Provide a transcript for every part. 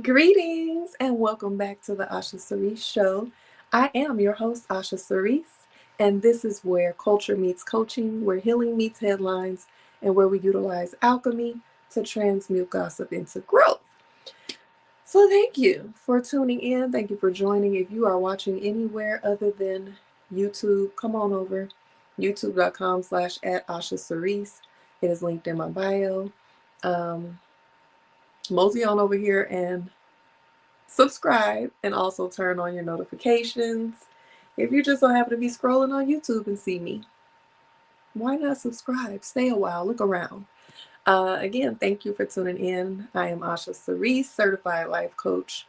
Greetings and welcome back to the Osha Cerese Show. I am your host, Osha Cerese, and this is where culture meets coaching, where healing meets headlines, and where we utilize alchemy to transmute gossip into growth. So, thank you for tuning in. Thank you for joining. If you are watching anywhere other than YouTube, come on over youtube.com/at Osha Cerese. It is linked in my bio. Um, Mosey on over here and subscribe and also turn on your notifications. If you just so happen to be scrolling on YouTube and see me, why not subscribe? Stay a while, look around. Again, thank you for tuning in. I am Osha Cerese, certified life coach,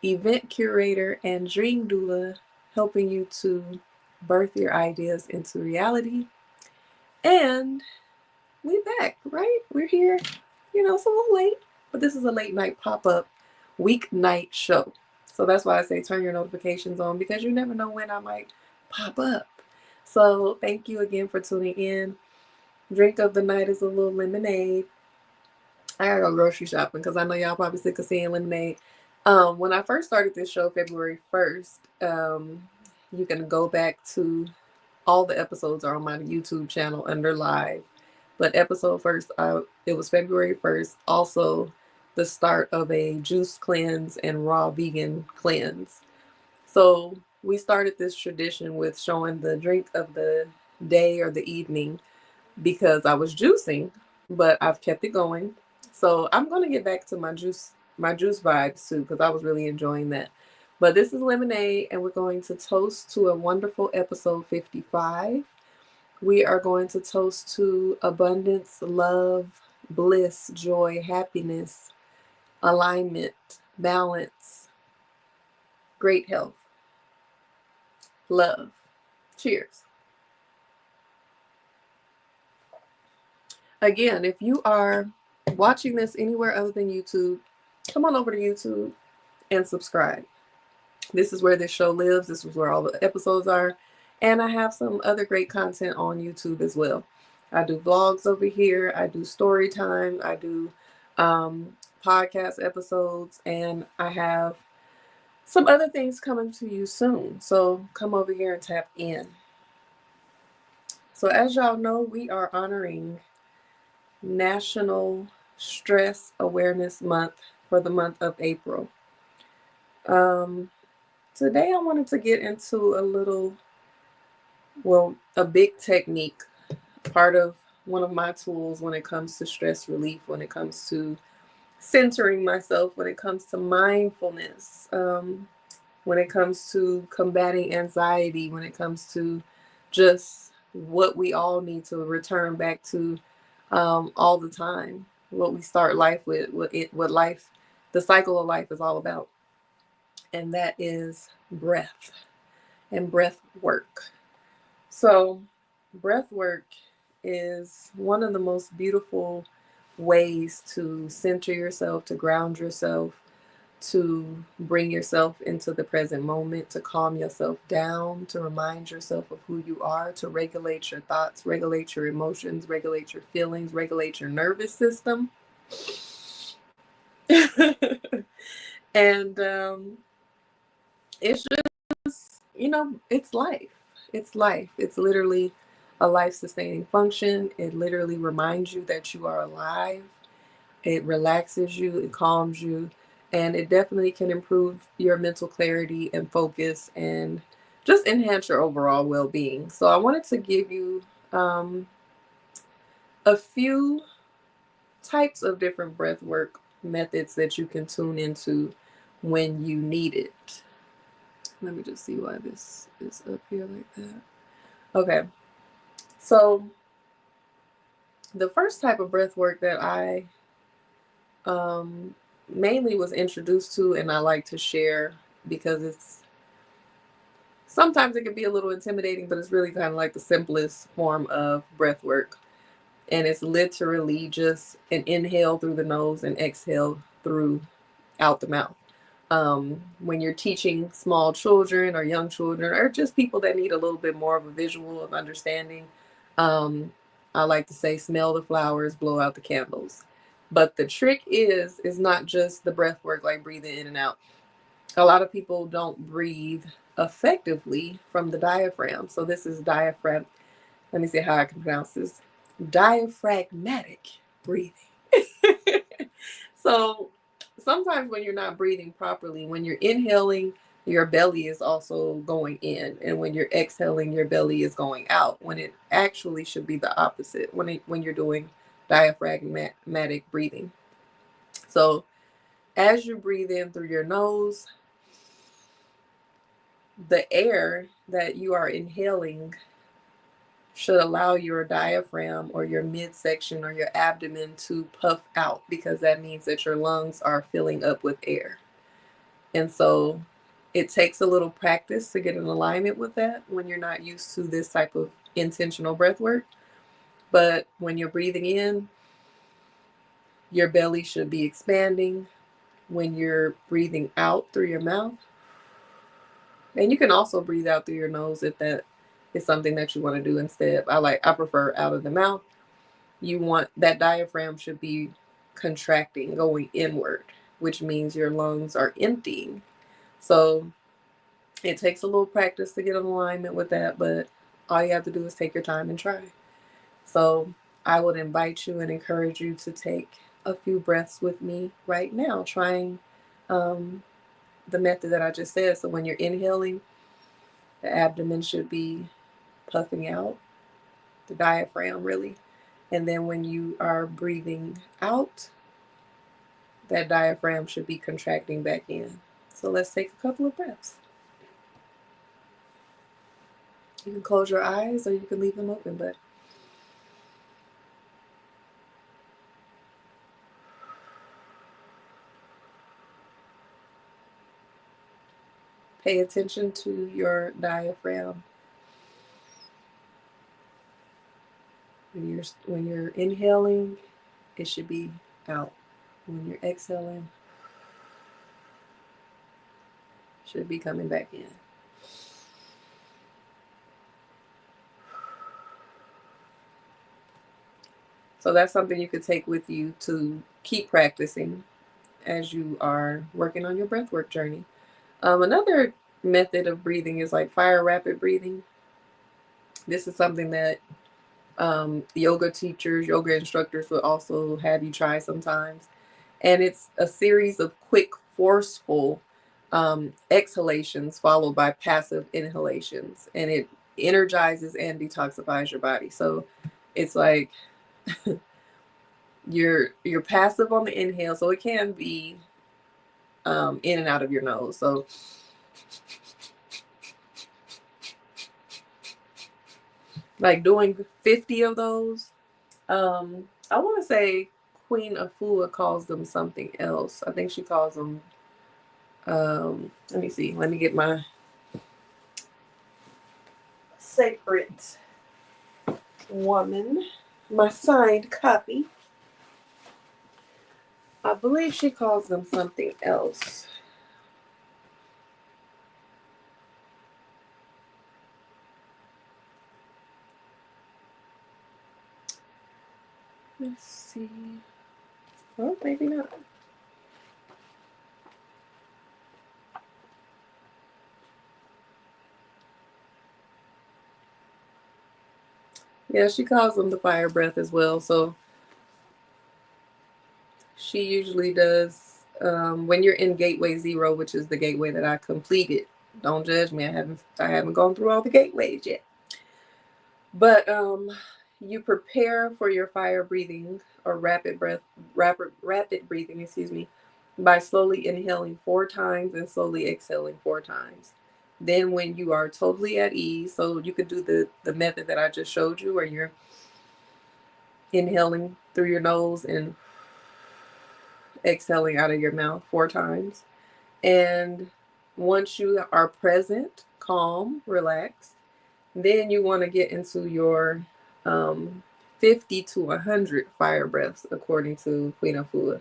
event curator, and dream doula, helping you to birth your ideas into reality. And we back, right? We're here. It's a little late, but this is a late night pop-up weeknight show. So that's why I say turn your notifications on because you never know when I might pop up. So thank you again for tuning in. Drink of the night is a little lemonade. I gotta go grocery shopping because I know y'all probably sick of seeing lemonade. When I first started this show, February 1st, you can go back to all the episodes are on my YouTube channel under live. But episode first, it was February 1st, also the start of a juice cleanse and raw vegan cleanse. So we started this tradition with showing the drink of the day or the evening because I was juicing, but I've kept it going. So I'm gonna get back to my juice vibes too, because I was really enjoying that. But this is lemonade, and we're going to toast to a wonderful episode 55. We are going to toast to abundance, love, bliss, joy, happiness, alignment, balance, great health, love. Cheers. Again, if you are watching this anywhere other than YouTube, come on over to YouTube and subscribe. This is where this show lives. This is where all the episodes are. And I have some other great content on YouTube as well. I do vlogs over here. I do story time. I do podcast episodes. And I have some other things coming to you soon. So come over here and tap in. So as y'all know, we are honoring National Stress Awareness Month for the month of April. Today I wanted to get into a big technique, part of one of my tools when it comes to stress relief, when it comes to centering myself, when it comes to mindfulness, when it comes to combating anxiety, when it comes to just what we all need to return back to all the time, what we start life with, what life, the cycle of life is all about. And that is breath and breath work. So, breath work is one of the most beautiful ways to center yourself, to ground yourself, to bring yourself into the present moment, to calm yourself down, to remind yourself of who you are, to regulate your thoughts, regulate your emotions, regulate your feelings, regulate your nervous system. And it's just, it's life. It's life. It's literally a life sustaining function. It literally reminds you that you are alive. It relaxes you, it calms you, and it definitely can improve your mental clarity and focus and just enhance your overall well being. So, I wanted to give you a few types of different breath work methods that you can tune into when you need it. Let me just see why this is up here like that. Okay, so the first type of breath work that I mainly was introduced to and I like to share because it's sometimes it can be a little intimidating, but it's really kind of like the simplest form of breath work. And it's literally just an inhale through the nose and exhale through out the mouth. When you're teaching small children or young children or just people that need a little bit more of a visual of understanding, I like to say, smell the flowers, blow out the candles. But the trick is not just the breath work, like breathing in and out. A lot of people don't breathe effectively from the diaphragm. So this is diaphragm. Let me see how I can pronounce this. Diaphragmatic breathing. So sometimes when you're not breathing properly, when you're inhaling, your belly is also going in, and when you're exhaling, your belly is going out, when it actually should be the opposite when you're doing diaphragmatic breathing. So as you breathe in through your nose, the air that you are inhaling should allow your diaphragm or your midsection or your abdomen to puff out, because that means that your lungs are filling up with air. And so it takes a little practice to get in alignment with that when you're not used to this type of intentional breath work. But when you're breathing in, your belly should be expanding. When you're breathing out through your mouth, and you can also breathe out through your nose if that is something that you want to do instead. I prefer out of the mouth. You want that diaphragm should be contracting, going inward, which means your lungs are emptying. So it takes a little practice to get in alignment with that, but all you have to do is take your time and try. So I would invite you and encourage you to take a few breaths with me right now, trying the method that I just said. So when you're inhaling, the abdomen should be puffing out, the diaphragm really. And then when you are breathing out, that diaphragm should be contracting back in. So let's take a couple of breaths. You can close your eyes or you can leave them open, but pay attention to your diaphragm. When you're inhaling, it should be out. When you're exhaling, it should be coming back in. So that's something you could take with you to keep practicing as you are working on your breathwork journey. Another method of breathing is like fire rapid breathing. This is something that yoga teachers, yoga instructors will also have you try sometimes. And it's a series of quick, forceful exhalations followed by passive inhalations. And it energizes and detoxifies your body. So it's like you're passive on the inhale. So it can be in and out of your nose. So like doing 50 of those. I want to say Queen Afua calls them something else. I think she calls them, let me see. Let me get my sacred woman, my signed copy. I believe she calls them something else. Let's see. Well, maybe not. Yeah, she calls them the fire breath as well. So she usually does when you're in Gateway 0, which is the gateway that I completed. Don't judge me. I haven't gone through all the gateways yet. But you prepare for your fire breathing or rapid breathing, excuse me, by slowly inhaling 4 times and slowly exhaling 4 times. Then when you are totally at ease, so you could do the method that I just showed you, where you're inhaling through your nose and exhaling out of your mouth 4 times. And once you are present, calm, relaxed, then you want to get into your 50 to 100 fire breaths, according to Queen Afua.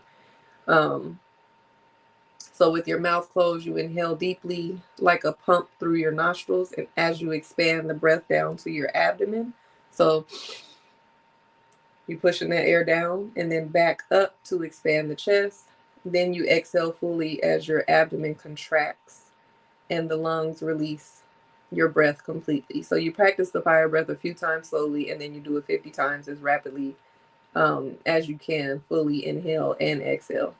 So with your mouth closed, you inhale deeply like a pump through your nostrils, and as you expand the breath down to your abdomen. So You pushing that air down and then back up to expand the chest. Then you exhale fully as your abdomen contracts and the lungs release your breath completely. So you practice the fire breath a few times slowly, and then you do it 50 times as rapidly as you can, fully inhale and exhale.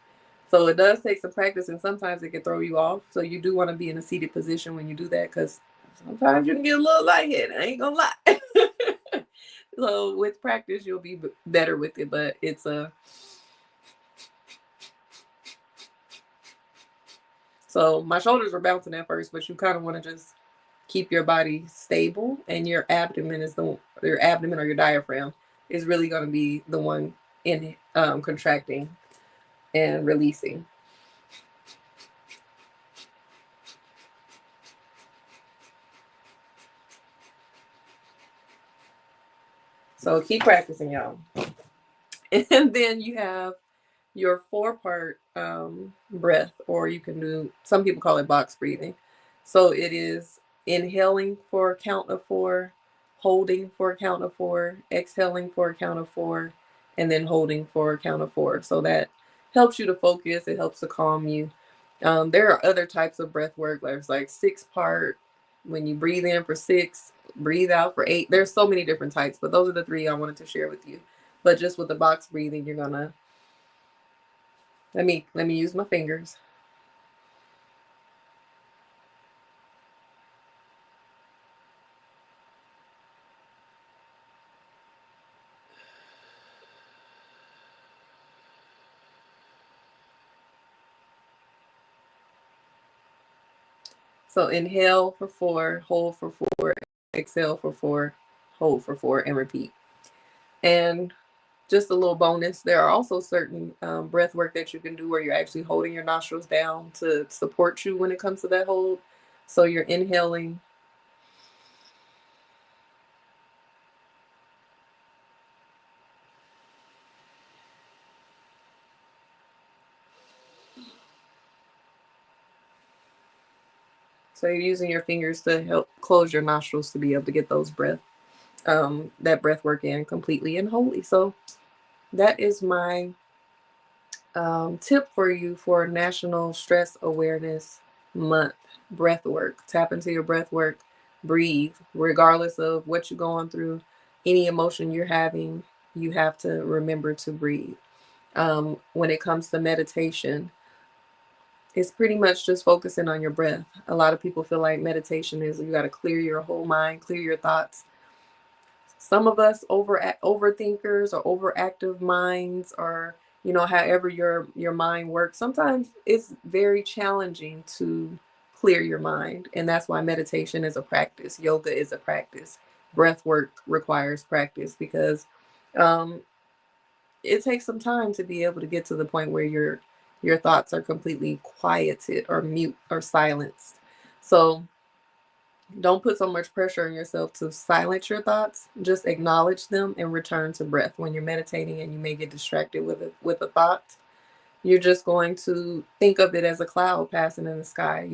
So it does take some practice, and sometimes it can throw you off. So you do want to be in a seated position when you do that, because sometimes you can get a little lightheaded. I ain't gonna lie. So with practice, you'll be better with it. But it's a so my shoulders were bouncing at first, but you kind of want to just keep your body stable, and your abdomen or your diaphragm is really going to be the one in contracting and releasing. So keep practicing, y'all. And then you have your 4-part breath, or you can do, some people call it box breathing. So it is inhaling for a count of 4, holding for a count of 4, exhaling for a count of 4, and then holding for a count of 4. So that helps you to focus. It helps to calm you. There are other types of breath work. There's like 6-part. When you breathe in for 6, breathe out for 8. There's so many different types, but those are the 3 I wanted to share with you. But just with the box breathing, you're gonna let me use my fingers. So inhale for 4, hold for 4, exhale for 4, hold for 4, and repeat. And just a little bonus, there are also certain breath work that you can do where you're actually holding your nostrils down to support you when it comes to that hold. So you're inhaling. So you're using your fingers to help close your nostrils to be able to get those that breath work in completely and wholly. So that is my tip for you for National Stress Awareness Month. Breath work. Tap into your breath work. Breathe. Regardless of what you're going through, any emotion you're having, you have to remember to breathe. When it comes to meditation, it's pretty much just focusing on your breath. A lot of people feel like meditation is you got to clear your whole mind, clear your thoughts. Some of us overthinkers or overactive minds, or however your mind works, sometimes it's very challenging to clear your mind, and that's why meditation is a practice. Yoga is a practice. Breath work requires practice, because um, it takes some time to be able to get to the point where your thoughts are completely quieted or mute or silenced. So don't put so much pressure on yourself to silence your thoughts. Just acknowledge them and return to breath. When you're meditating and you may get distracted with a thought, you're just going to think of it as a cloud passing in the sky.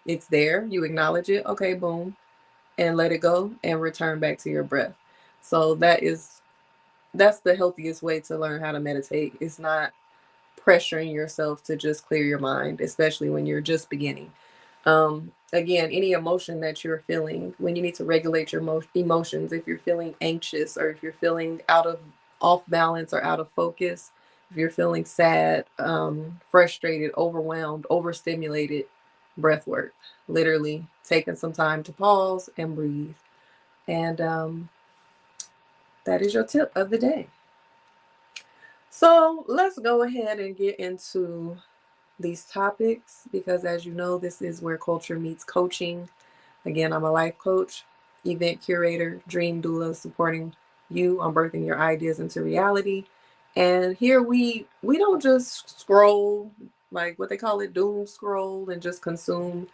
It's there, you acknowledge it, okay, boom, and let it go and return back to your breath. So that's the healthiest way to learn how to meditate. It's not pressuring yourself to just clear your mind, especially when you're just beginning. Again, any emotion that you're feeling, when you need to regulate your emotions, if you're feeling anxious, or if you're feeling off balance or out of focus, if you're feeling sad, frustrated, overwhelmed, overstimulated, breath work. Literally taking some time to pause and breathe. And that is your tip of the day. So let's go ahead and get into these topics, because as you know, this is where culture meets coaching. Again, I'm a life coach, event curator, dream doula, supporting you on birthing your ideas into reality. And here we don't just scroll, like what they call it, doom scroll, and just consume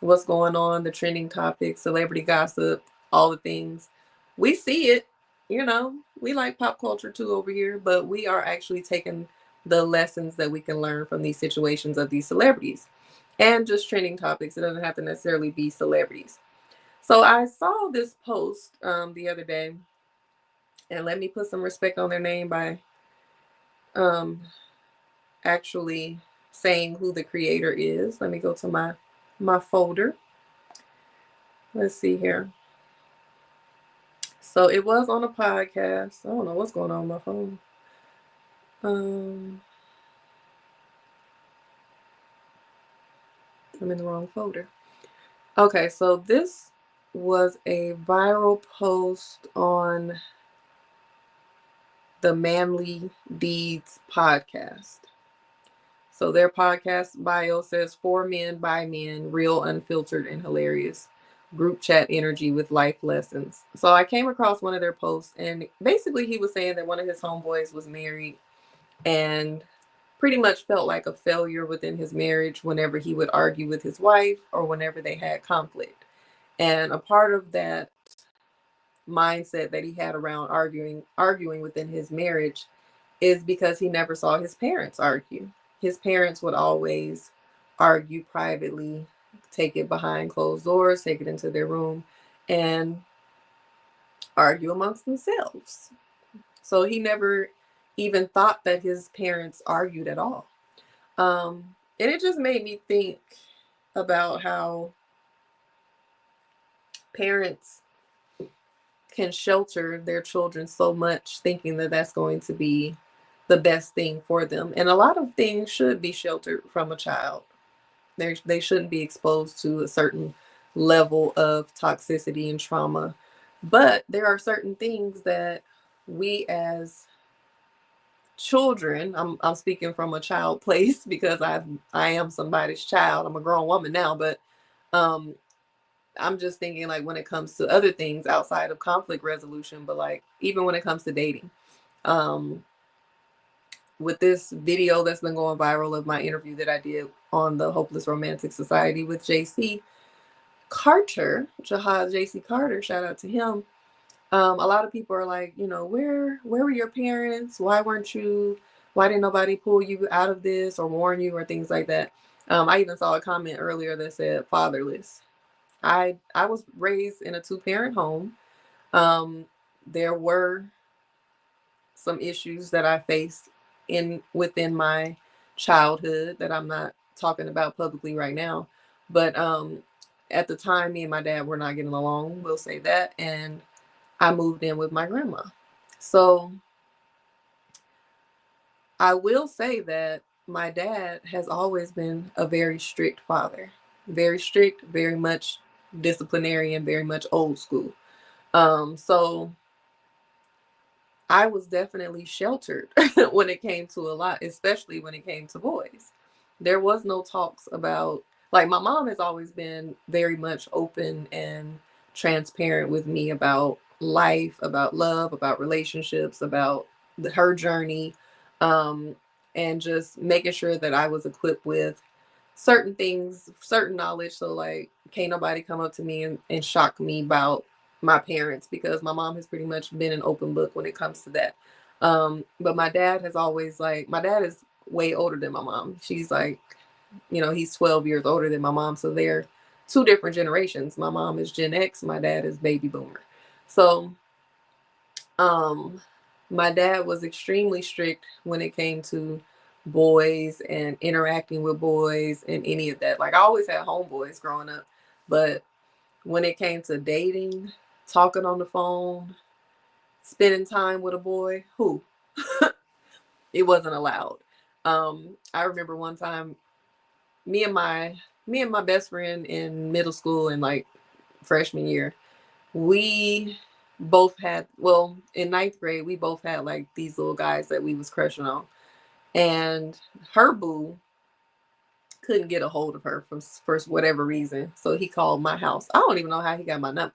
what's going on, the trending topics, celebrity gossip, all the things. We see it, we like pop culture too over here, but we are actually taking the lessons that we can learn from these situations of these celebrities and just trending topics. It doesn't have to necessarily be celebrities. So I saw this post the other day And let me put some respect on their name by um, actually saying who the creator is. Let me go to my folder. Let's see here. So it was on a podcast. I don't know what's going on with my phone. I'm in the wrong folder. Okay, so this was a viral post on the Manly Deeds podcast. So their podcast bio says 4 men by men, real, unfiltered, and hilarious. Group chat energy with life lessons. So I came across one of their posts, and basically he was saying that one of his homeboys was married and pretty much felt like a failure within his marriage whenever he would argue with his wife or whenever they had conflict. And a part of that mindset that he had around arguing within his marriage is because he never saw his parents argue. His parents would always argue privately, take it behind closed doors, take it into their room, and argue amongst themselves. So he never even thought that his parents argued at all. And it just made me think about how parents can shelter their children so much, thinking that that's going to be the best thing for them. And a lot of things should be sheltered from a child. They shouldn't be exposed to a certain level of toxicity and trauma. But there are certain things that we as children, I'm speaking from a child place because I am somebody's child. I'm a grown woman now, but um I'm just thinking like when it comes to other things outside of conflict resolution, but like even when it comes to dating. Um with this video that's been going viral of my interview that I did on the Hopeless Romantic Society with JC Carter, Jahaz JC Carter, shout out to him. A lot of people are like, you know, where were your parents? Why didn't nobody pull you out of this or warn you or things like that? I even saw a comment earlier that said fatherless. I was raised in a 2-parent home. There were some issues that I faced within my childhood that I'm not talking about publicly right now. But at the time, me and my dad were not getting along. We'll say that, and I moved in with my grandma. So I will say that my dad has always been a very strict father, very strict, very much disciplinarian, very much old school. So I was definitely sheltered when it came to a lot, especially when it came to boys. There was no talks about, like, my mom has always been very much open and transparent with me about life, about love, about relationships, about her journey, um, and just making sure that I was equipped with certain things, certain knowledge. So, like, can't nobody come up to me and shock me about my parents because my mom has pretty much been an open book when it comes to that. But my dad has always, like, my dad is way older than my mom. She's like, you know, he's 12 years older than my mom. So they're two different generations. My mom is Gen X, my dad is baby boomer. So um my dad was extremely strict when it came to boys and interacting with boys and any of that. Like, I always had homeboys growing up, but when it came to dating, talking on the phone, spending time with a boy, who it wasn't allowed. I remember one time, me and my best friend in middle school and like freshman year, we both had, well, in ninth grade, we both had like these little guys that we was crushing on, and her boo couldn't get a hold of her for whatever reason. So he called my house. I don't even know how he got my number.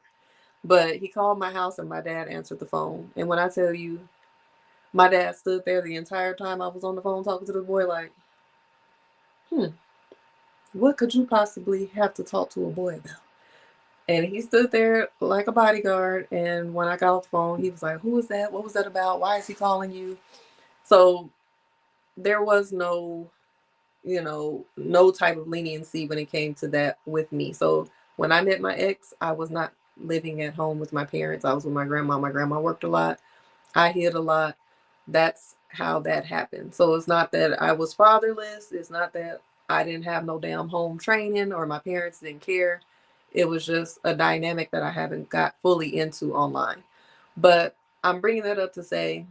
But he called my house and my dad answered the phone. And when I tell you, my dad stood there the entire time I was on the phone talking to the boy like, what could you possibly have to talk to a boy about? And he stood there like a bodyguard. And when I got off the phone, he was like, who was that? What was that about? Why is he calling you? So there was no, no type of leniency when it came to that with me. So when I met my ex, I was not living at home with my parents. I was with my grandma. My grandma worked a lot. I hid a lot. That's how that happened. So it's not that I was fatherless. It's not that I didn't have no damn home training or my parents didn't care. It was just a dynamic that I haven't got fully into online. But I'm bringing that up to say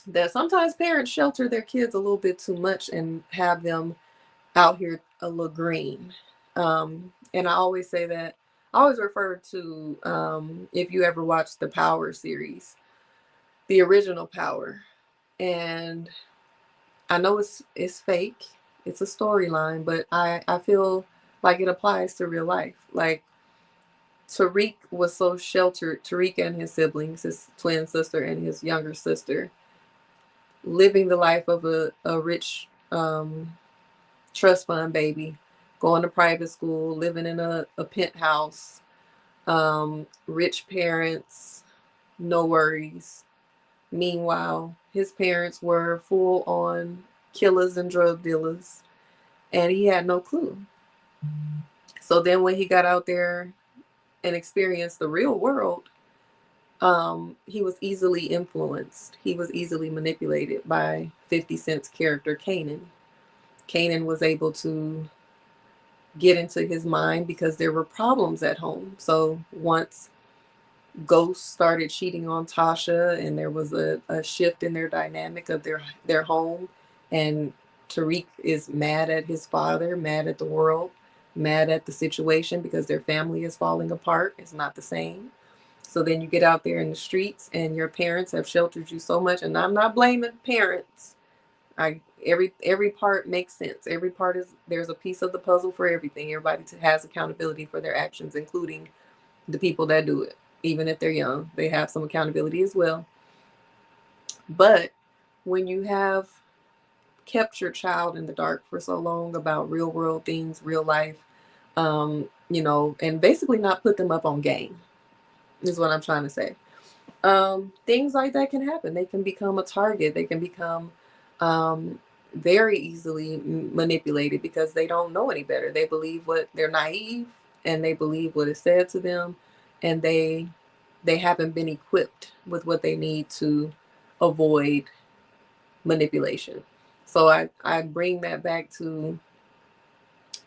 that sometimes parents shelter their kids a little bit too much and have them out here a little green. And I always say that, I always refer to, if you ever watched the Power series, the original Power. And I know it's fake, it's a storyline, but I feel like it applies to real life. Like Tariq was so sheltered, Tariq and his siblings, his twin sister and his younger sister, living the life of a rich trust fund baby, going to private school, living in a penthouse, rich parents, no worries. Meanwhile, his parents were full on killers and drug dealers, and he had no clue. So then when he got out there and experienced the real world, he was easily influenced. He was easily manipulated by 50 Cent's character, Kanan. Kanan was able to get into his mind because there were problems at home. So once Ghost started cheating on Tasha and there was a shift in their dynamic of their home, and Tariq is mad at his father, mad at the world, mad at the situation because their family is falling apart. It's not the same. So then you get out there in the streets and your parents have sheltered you so much, and I'm not blaming parents. Every part makes sense. Every part is, there's a piece of the puzzle for everything. Everybody has accountability for their actions, including the people that do it. Even if they're young, they have some accountability as well. But when you have kept your child in the dark for so long about real world things, real life, and basically not put them up on game, is what I'm trying to say. Things like that can happen. They can become a target. They can become very easily manipulated because they don't know any better. They believe what they're naive, and they believe what is said to them, and they haven't been equipped with what they need to avoid manipulation. So I bring that back to,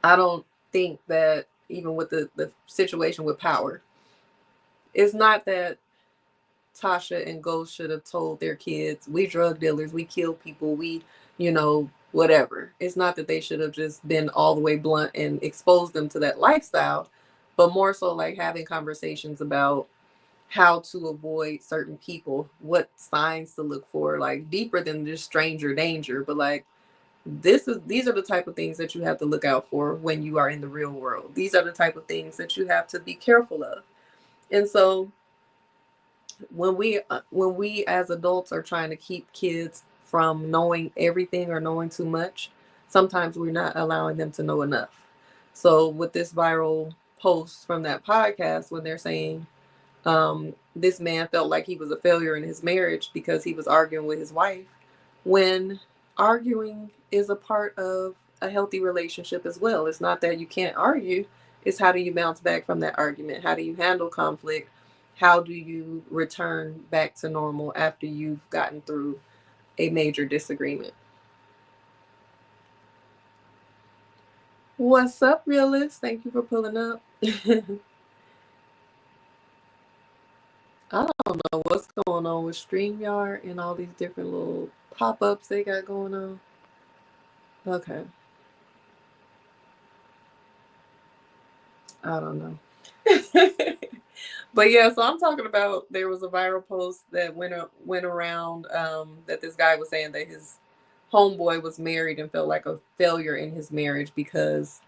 I don't think that even with the situation with Power, it's not that Tasha and Ghost should have told their kids, we drug dealers, we kill people, we, whatever. It's not that they should have just been all the way blunt and exposed them to that lifestyle, but more so like having conversations about how to avoid certain people, what signs to look for, like deeper than just stranger danger, but like these are the type of things that you have to look out for when you are in the real world. These are the type of things that you have to be careful of. And so when we as adults are trying to keep kids from knowing everything or knowing too much, sometimes we're not allowing them to know enough. So with this viral post from that podcast, when they're saying this man felt like he was a failure in his marriage because he was arguing with his wife, when arguing is a part of a healthy relationship as well. It's not that you can't argue, it's how do you bounce back from that argument? How do you handle conflict? How do you return back to normal after you've gotten through a major disagreement? What's up, realist? Thank you for pulling up. I don't know what's going on with StreamYard and all these different little pop-ups they got going on. Okay. I don't know. But yeah, so I'm talking about, there was a viral post that went around, that this guy was saying that his homeboy was married and felt like a failure in his marriage because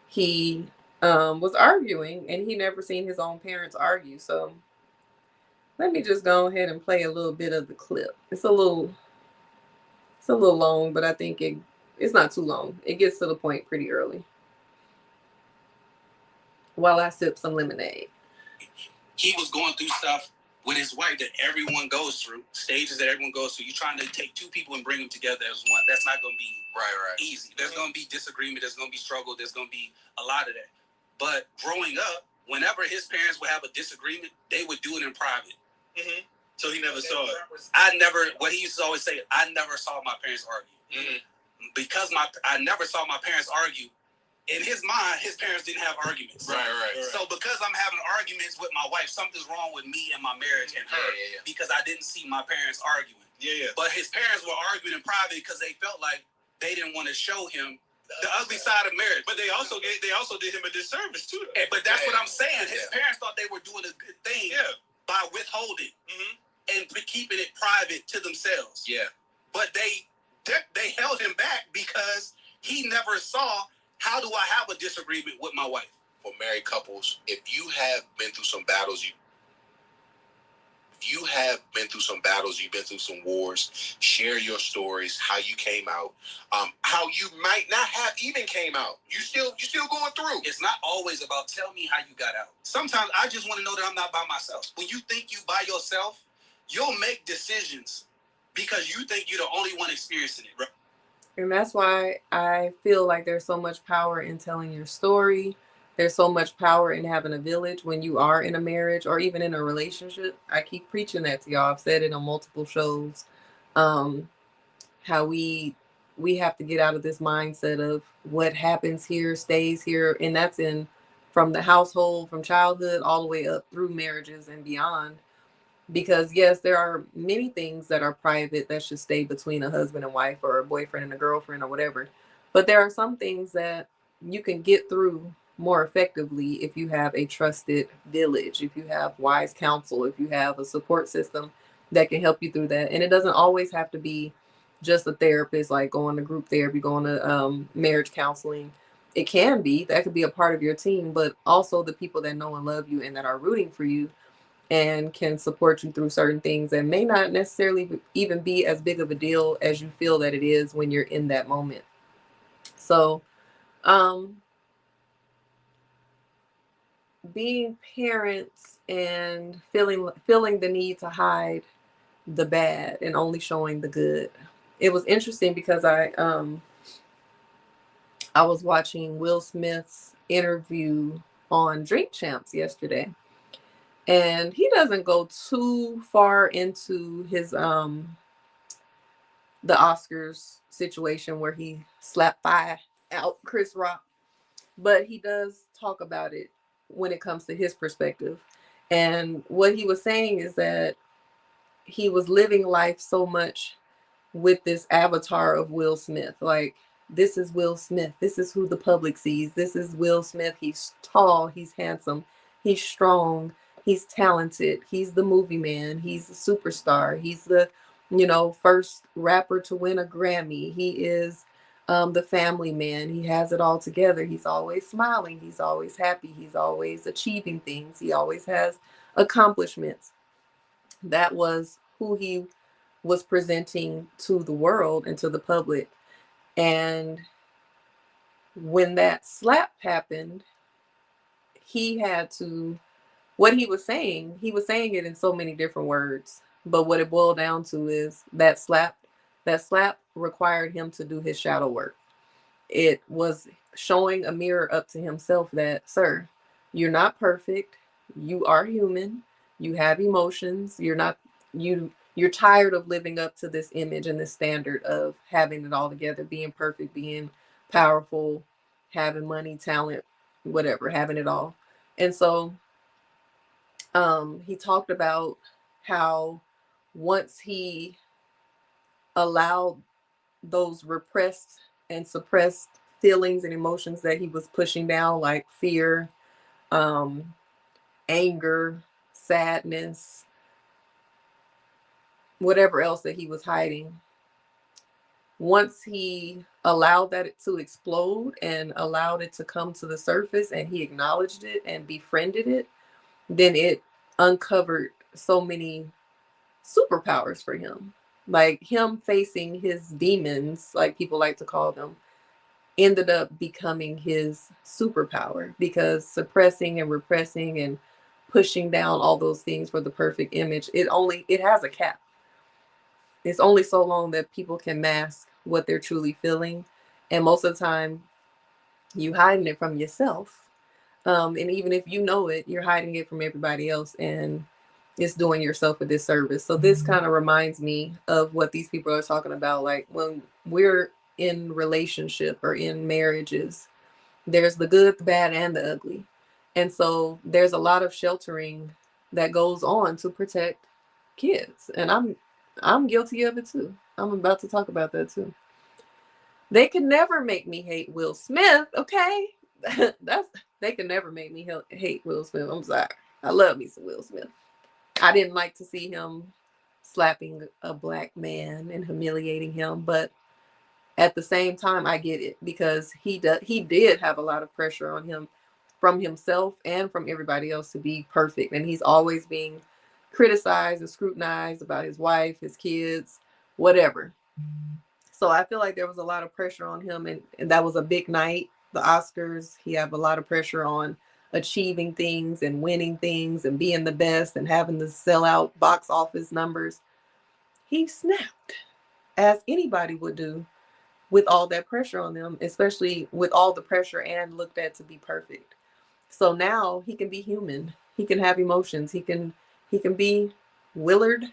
he was arguing and he never seen his own parents argue. So let me just go ahead and play a little bit of the clip. It's a little long, but I think it's not too long. It gets to the point pretty early. While I sip some lemonade. He was going through stuff with his wife that everyone goes through, stages that everyone goes through. You're trying to take two people and bring them together as one. That's not going to be easy. There's going to be disagreement. There's going to be struggle. There's going to be a lot of that. But growing up, whenever his parents would have a disagreement, they would do it in private. Mm-hmm. So he never saw it. What he used to always say, I never saw my parents argue. Mm-hmm. Because I never saw my parents argue. In his mind, his parents didn't have arguments. Right. So because I'm having arguments with my wife, something's wrong with me and my marriage and her because I didn't see my parents arguing. Yeah. But his parents were arguing in private because they felt like they didn't want to show him the ugly side of marriage. But they also did him a disservice too. But that's what I'm saying. His parents thought they were doing a good thing by withholding and keeping it private to themselves. Yeah. But they held him back because he never saw, how do I have a disagreement with my wife? For married couples, if you have been through some battles, you've been through some wars, share your stories, how you came out, how you might not have even came out. You still going through. It's not always about tell me how you got out. Sometimes I just want to know that I'm not by myself. When you think you by yourself, you'll make decisions because you think you're the only one experiencing it. And that's why I feel like there's so much power in telling your story. There's so much power in having a village when you are in a marriage or even in a relationship. I keep preaching that to y'all. I've said it on multiple shows. How we have to get out of this mindset of what happens here stays here. And that's from the household, from childhood, all the way up through marriages and beyond. Because yes, there are many things that are private that should stay between a husband and wife or a boyfriend and a girlfriend or whatever. But there are some things that you can get through more effectively if you have a trusted village, if you have wise counsel, if you have a support system that can help you through that. And it doesn't always have to be just a therapist, like going to group therapy, going to marriage counseling. It can be, that could be a part of your team, but also the people that know and love you and that are rooting for you and can support you through certain things that may not necessarily even be as big of a deal as you feel that it is when you're in that moment. So, being parents and feeling the need to hide the bad and only showing the good. It was interesting because I was watching Will Smith's interview on Drink Champs yesterday. And he doesn't go too far into his the Oscars situation where he slapped out Chris Rock, but he does talk about it when it comes to his perspective. And what he was saying is that he was living life so much with this avatar of Will Smith. Like, this is Will Smith. This is who the public sees. This is Will Smith. He's tall. He's handsome. He's strong. He's talented. He's the movie man. He's a superstar. He's the, first rapper to win a Grammy. He is the family man. He has it all together. He's always smiling. He's always happy. He's always achieving things. He always has accomplishments. That was who he was presenting to the world and to the public. And when that slap happened, he had to, what he was saying it in so many different words. But what it boiled down to is that slap required him to do his shadow work. It was showing a mirror up to himself that, sir, you're not perfect. You are human. You have emotions. You're tired of living up to this image and this standard of having it all together, being perfect, being powerful, having money, talent, whatever, having it all. And so he talked about how once he allowed those repressed and suppressed feelings and emotions that he was pushing down, like fear, anger, sadness, whatever else that he was hiding, once he allowed that to explode and allowed it to come to the surface and he acknowledged it and befriended it, then it uncovered so many superpowers for him. Like, him facing his demons, like people like to call them, ended up becoming his superpower, because suppressing and repressing and pushing down all those things for the perfect image, it has a cap. It's only so long that people can mask what they're truly feeling. And most of the time, you hiding it from yourself. And even if you know it, you're hiding it from everybody else. And it's doing yourself a disservice. So this kind of reminds me of what these people are talking about. Like when we're in relationship or in marriages, there's the good, the bad, and the ugly. And so there's a lot of sheltering that goes on to protect kids. And I'm guilty of it too. I'm about to talk about that too. They could never make me hate Will Smith, okay? That's they could never make me hate Will Smith. I'm sorry. I love me some Will Smith. I didn't like to see him slapping a black man and humiliating him, but at the same time I get it because he did have a lot of pressure on him from himself and from everybody else to be perfect, and he's always being criticized and scrutinized about his wife, his kids, whatever. So I feel like there was a lot of pressure on him, and that was a big night, the Oscars. He had a lot of pressure on achieving things and winning things and being the best and having to sell out box office numbers. He snapped, as anybody would do, with all that pressure on them, especially with all the pressure and looked at to be perfect. So now he can be human. He can have emotions. He can be Willard.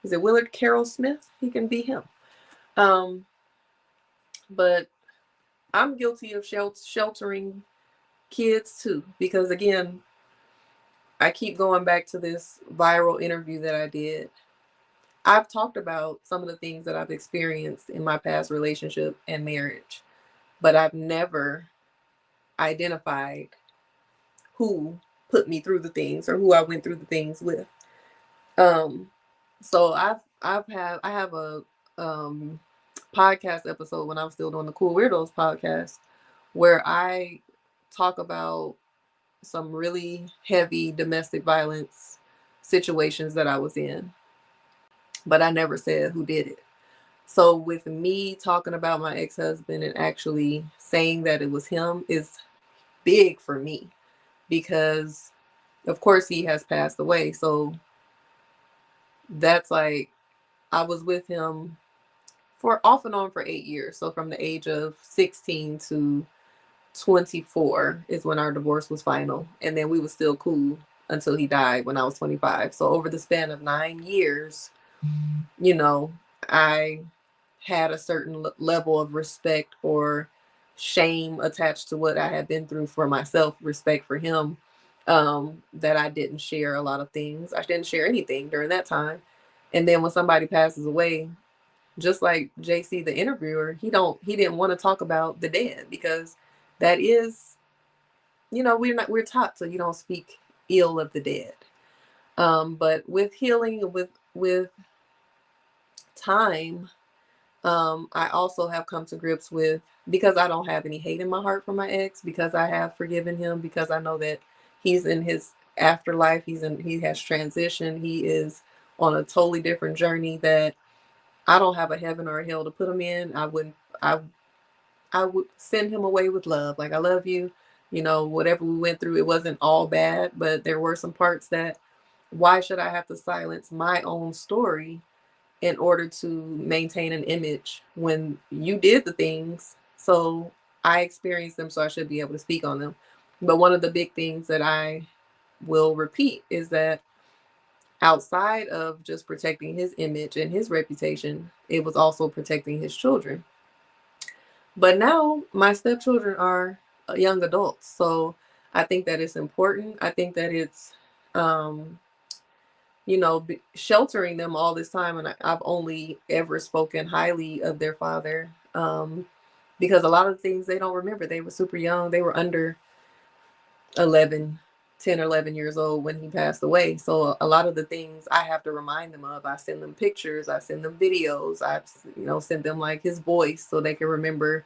Is it Willard Carroll Smith? He can be him. Um, but I'm guilty of sheltering kids too, because again, I keep going back to this viral interview that I did. I've talked about some of the things that I've experienced in my past relationship and marriage, but I've never identified who put me through the things or who I went through the things with. Um, so I have a podcast episode when I'm still doing the Cool Weirdos podcast where I talk about some really heavy domestic violence situations that I was in, but I never said who did it. So with me talking about my ex-husband and actually saying that it was him is big for me because of course he has passed away. So that's like I was with him for off and on for 8 years. So from the age of 16 to 24 is when our divorce was final. And then we were still cool until he died when I was 25. So over the span of 9 years, you know, I had a certain level of respect or shame attached to what I had been through for myself, respect for him, that I didn't share a lot of things. I didn't share anything during that time. And then when somebody passes away, just like JC, the interviewer, he didn't want to talk about the dead because that is, we're taught so you don't speak ill of the dead. But with healing, with time, I also have come to grips with, because I don't have any hate in my heart for my ex, because I have forgiven him, because I know that he's in his afterlife, he has transitioned, he is on a totally different journey that I don't have a heaven or a hell to put him in. I would send him away with love. Like, I love you. Whatever we went through, it wasn't all bad, but there were some parts that, why should I have to silence my own story in order to maintain an image when you did the things? So I experienced them, so I should be able to speak on them. But one of the big things that I will repeat is that outside of just protecting his image and his reputation, it was also protecting his children. But now my stepchildren are young adults. So I think that it's important. I think that it's, sheltering them all this time. And I've only ever spoken highly of their father, because a lot of things they don't remember. They were super young. They were under 10 or 11 years old when he passed away. So a lot of the things I have to remind them of. I send them pictures. I send them videos. I've, sent them like his voice so they can remember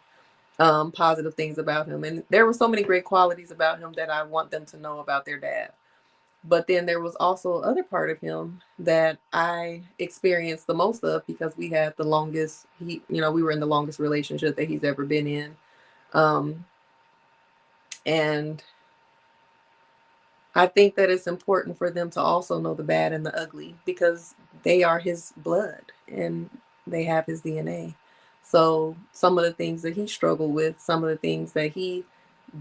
positive things about him. And there were so many great qualities about him that I want them to know about their dad. But then there was also other part of him that I experienced the most of because we had the longest, we were in the longest relationship that he's ever been in. And I think that it's important for them to also know the bad and the ugly because they are his blood and they have his DNA. So some of the things that he struggled with, some of the things that he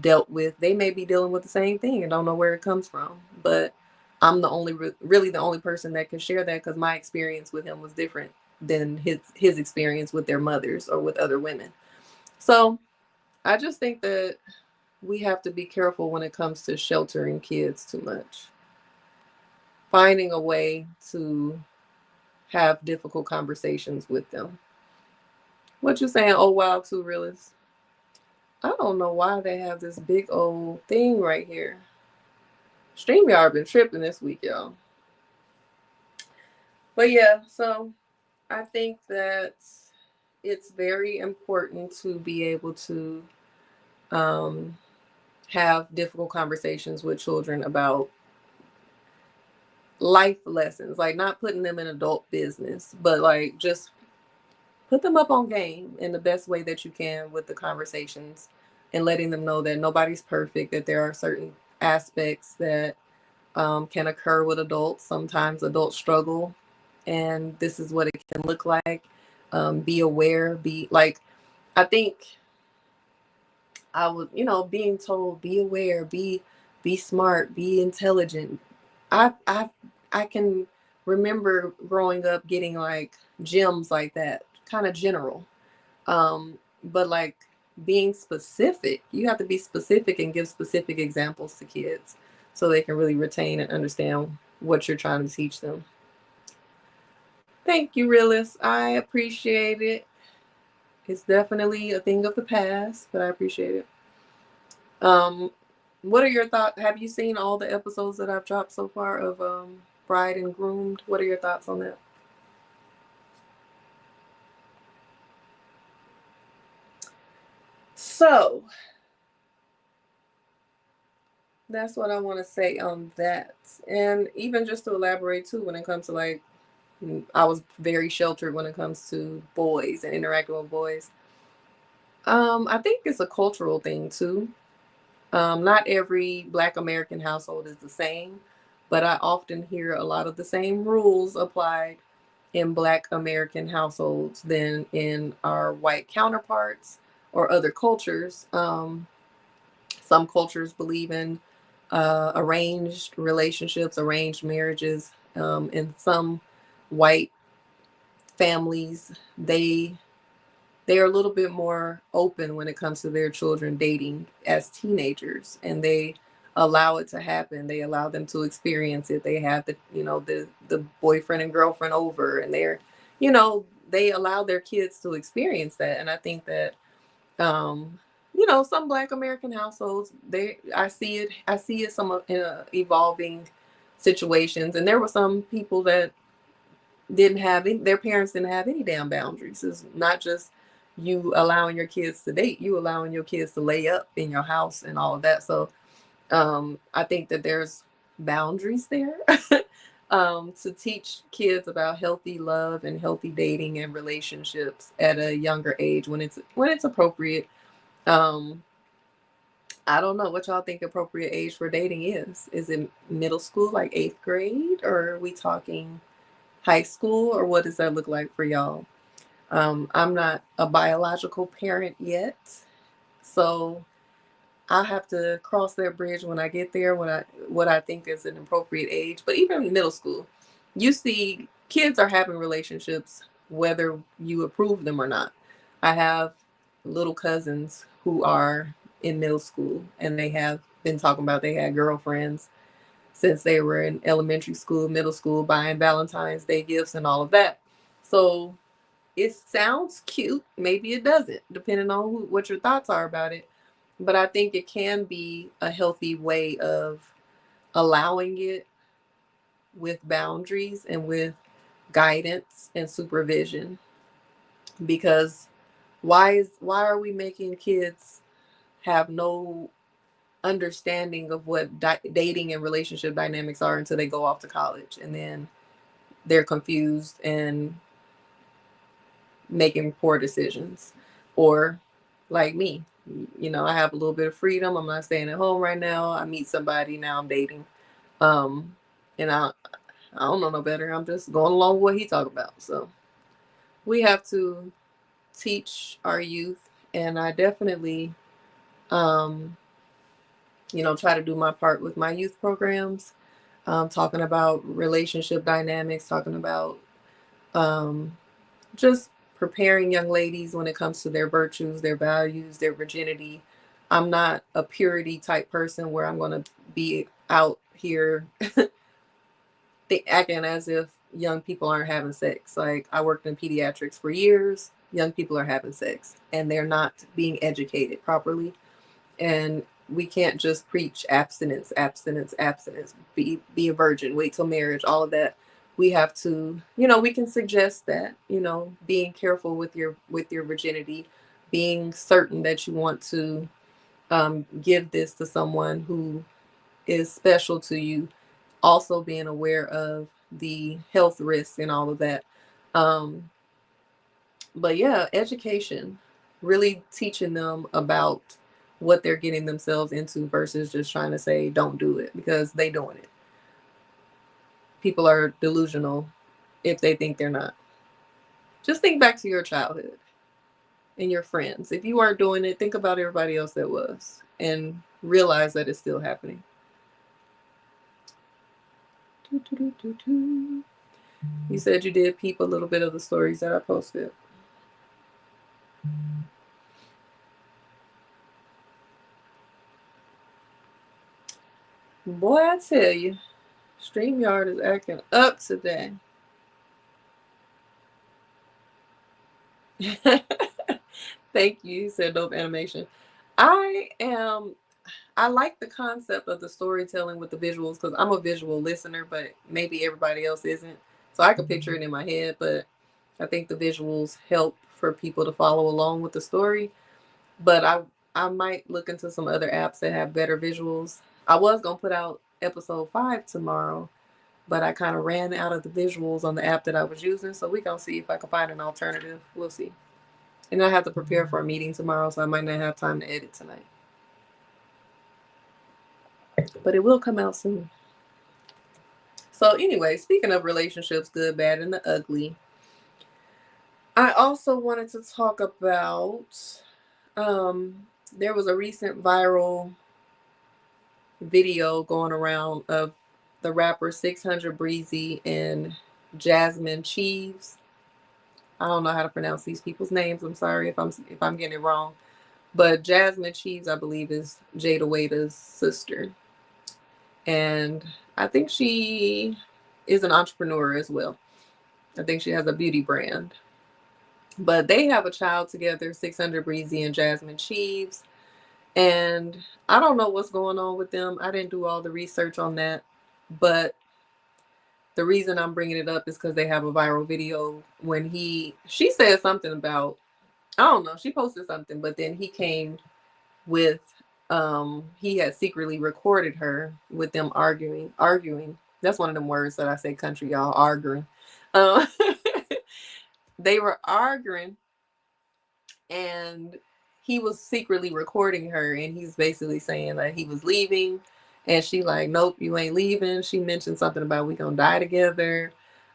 dealt with, they may be dealing with the same thing and don't know where it comes from. But I'm the only really the only person that can share that, because my experience with him was different than his experience with their mothers or with other women. So I just think that we have to be careful when it comes to sheltering kids too much. Finding a way to have difficult conversations with them. What you saying, oh wow, too realist? I don't know why they have this big old thing right here. StreamYard been tripping this week, y'all. But yeah, so I think that it's very important to be able to um, have difficult conversations with children about life lessons, like not putting them in adult business, but like just put them up on game in the best way that you can with the conversations, and letting them know that nobody's perfect, that there are certain aspects that can occur with adults. Sometimes adults struggle, and this is what it can look like. Be aware, be like, I think I was, being told, be aware, be smart, be intelligent. I I can remember growing up getting like gems like that, kind of general. But like being specific, you have to be specific and give specific examples to kids so they can really retain and understand what you're trying to teach them. Thank you, realist. I appreciate it. It's definitely a thing of the past, but I appreciate it. Um, what are your thoughts? Have you seen all the episodes that I've dropped so far of Bride and Groomed? What are your thoughts on that? So that's what I want to say on that. And even just to elaborate too, when it comes to like, I was very sheltered when it comes to boys and interacting with boys. I think it's a cultural thing too. Not every Black American household is the same, but I often hear a lot of the same rules applied in Black American households than in our white counterparts or other cultures. Some cultures believe in arranged relationships, arranged marriages. In some white families, they are a little bit more open when it comes to their children dating as teenagers, and they allow it to happen. They allow them to experience it. They have the boyfriend and girlfriend over, and they allow their kids to experience that. And I think that um some Black American households, I see it some in evolving situations, and there were some people that didn't have any, their parents didn't have any damn boundaries. It's not just you allowing your kids to date, you allowing your kids to lay up in your house and all of that. So I think that there's boundaries there to teach kids about healthy love and healthy dating and relationships at a younger age when it's appropriate. um I don't know what y'all think appropriate age for dating is. Is it middle school, like eighth grade, or are we talking high school, or what does that look like for y'all? I'm not a biological parent yet, so I'll have to cross that bridge when I get there. What I think is an appropriate age, but even middle school, you see kids are having relationships whether you approve them or not. I have little cousins who are in middle school, and they have been talking about they had girlfriends since they were in elementary school, middle school, buying Valentine's Day gifts and all of that. So it sounds cute. Maybe it doesn't, depending on what your thoughts are about it. But I think it can be a healthy way of allowing it with boundaries and with guidance and supervision. Because why are we making kids have no understanding of what dating and relationship dynamics are until they go off to college, and then they're confused and making poor decisions? Or like me, I have a little bit of freedom. I'm not staying at home right now. I meet somebody, now I'm dating. And I don't know no better. I'm just going along with what he talk about. So we have to teach our youth, and I definitely try to do my part with my youth programs. talking about relationship dynamics, talking about just preparing young ladies when it comes to their virtues, their values, their virginity. I'm not a purity type person where I'm going to be out here acting as if young people aren't having sex. Like, I worked in pediatrics for years. Young people are having sex and they're not being educated properly. And we can't just preach abstinence, abstinence, abstinence, be a virgin, wait till marriage, all of that. We have to, we can suggest that, being careful with your virginity, being certain that you want to give this to someone who is special to you, also being aware of the health risks and all of that. Um, but yeah, education, really teaching them about what they're getting themselves into versus just trying to say don't do it because they doing it. People are delusional if they think they're not. Just think back to your childhood and your friends. If you weren't doing it, think about everybody else that was and realize that it's still happening. You said you did peep a little bit of the stories that I posted. Boy, I tell you, StreamYard is acting up today. Thank you. You said dope animation. I like the concept of the storytelling with the visuals because I'm a visual listener, but maybe everybody else isn't. So I can picture it in my head, but I think the visuals help for people to follow along with the story. But I might look into some other apps that have better visuals. I was gonna put out episode 5 tomorrow, but I kind of ran out of the visuals on the app that I was using. So we're gonna see if I can find an alternative. We'll see. And I have to prepare for a meeting tomorrow, so I might not have time to edit tonight. But it will come out soon. So anyway, speaking of relationships, good, bad, and the ugly, I also wanted to talk about there was a recent viral video going around of the rapper 600 Breezy and Jazmine Cheaves. I don't know how to pronounce these people's names. I'm sorry if I'm getting it wrong. But Jazmine Cheaves, I believe, is Jada Waita's sister. And I think she is an entrepreneur as well. I think she has a beauty brand. But they have a child together, 600 Breezy and Jazmine Cheaves. And I don't know what's going on with them. I didn't do all the research on that. But the reason I'm bringing it up is because they have a viral video when she said something about, I don't know, she posted something, but then he came with, he had secretly recorded her with them arguing. That's one of them words that I say country, y'all, arguing. Um, they were arguing and he was secretly recording her and he's basically saying that he was leaving and she like, nope, you ain't leaving. She mentioned something about we gonna die together.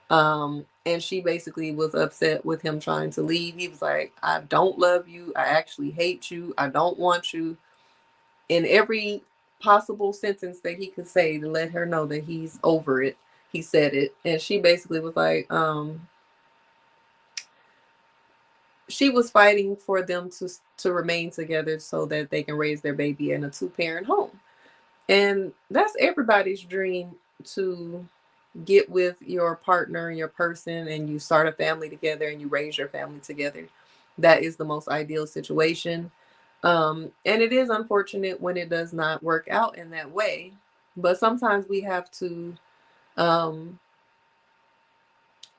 And she basically was upset with him trying to leave. He was like, I don't love you. I actually hate you. I don't want you. In every possible sentence that he could say to let her know that he's over it, he said it. And she basically was like, she was fighting for them to remain together so that they can raise their baby in a 2-parent home. And that's everybody's dream, to get with your partner, your person, and you start a family together and you raise your family together. That is the most ideal situation. And it is unfortunate when it does not work out in that way. But sometimes we have to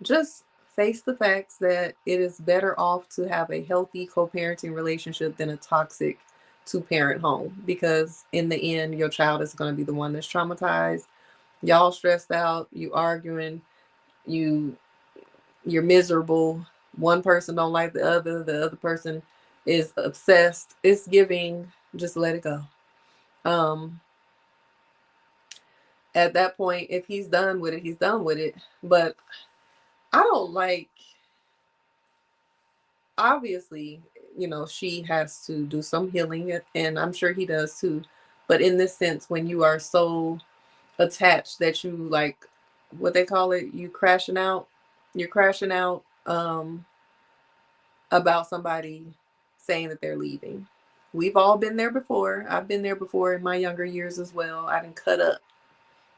just face the facts that it is better off to have a healthy co-parenting relationship than a toxic 2-parent home, because in the end your child is going to be the one that's traumatized. Y'all stressed out, you arguing, you're miserable, one person don't like the other person is obsessed. It's giving, just let it go. At that point, if he's done with it, he's done with it. But I don't like, obviously, she has to do some healing, and I'm sure he does too. But in this sense, when you are so attached that you like, what they call it, you're crashing out about somebody saying that they're leaving. We've all been there before. I've been there before in my younger years as well. I didn't cut up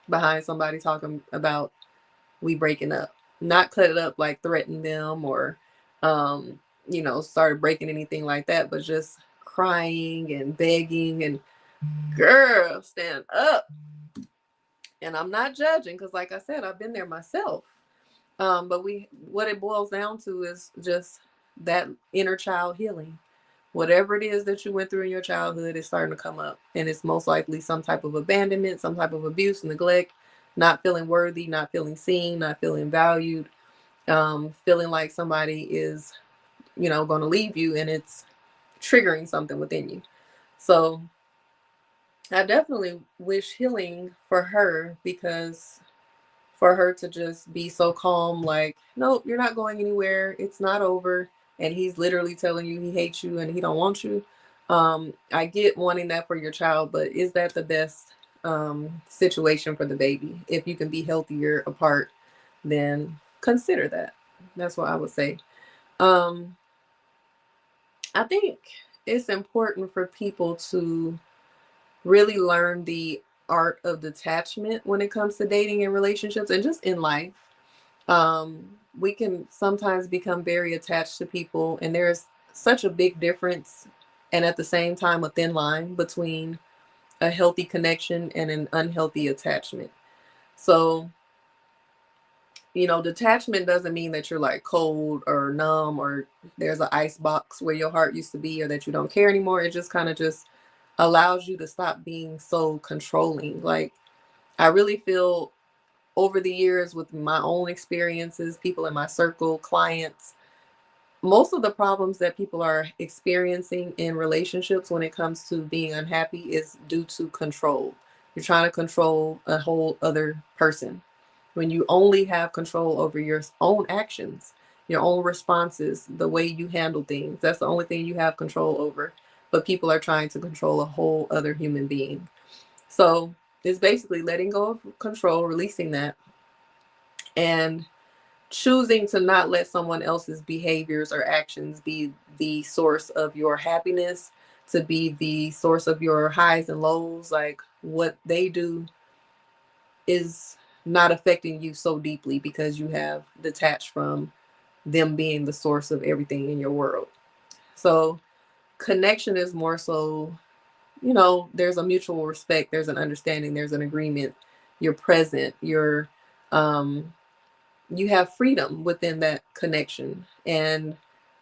behind somebody talking about we breaking up. Not cut it up like threaten them or started breaking anything like that, but just crying and begging and girl, stand up. And I'm not judging because like I said, I've been there myself. But what it boils down to is just that inner child healing. Whatever it is that you went through in your childhood is starting to come up. And it's most likely some type of abandonment, some type of abuse, neglect, not feeling worthy, not feeling seen, not feeling valued, feeling like somebody is, going to leave you, and it's triggering something within you. So I definitely wish healing for her, because for her to just be so calm, like, nope, you're not going anywhere. It's not over. And he's literally telling you he hates you and he don't want you. I get wanting that for your child, but is that the best situation for the baby? If you can be healthier apart, then consider that. That's what I would say. Um, I think it's important for people to really learn the art of detachment when it comes to dating and relationships and just in life. We can sometimes become very attached to people, and there's such a big difference and at the same time a thin line between a healthy connection and an unhealthy attachment. So, detachment doesn't mean that you're like cold or numb or there's an ice box where your heart used to be or that you don't care anymore. It just kind of just allows you to stop being so controlling. Like, I really feel over the years with my own experiences, people in my circle, clients, most of the problems that people are experiencing in relationships when it comes to being unhappy is due to control. You're trying to control a whole other person when you only have control over your own actions, your own responses, the way you handle things. That's the only thing you have control over. But people are trying to control a whole other human being. So it's basically letting go of control, releasing that, and choosing to not let someone else's behaviors or actions be the source of your happiness, to be the source of your highs and lows. Like, what they do is not affecting you so deeply because you have detached from them being the source of everything in your world. So connection is more so, there's a mutual respect, there's an understanding, there's an agreement, you're present, you have freedom within that connection, and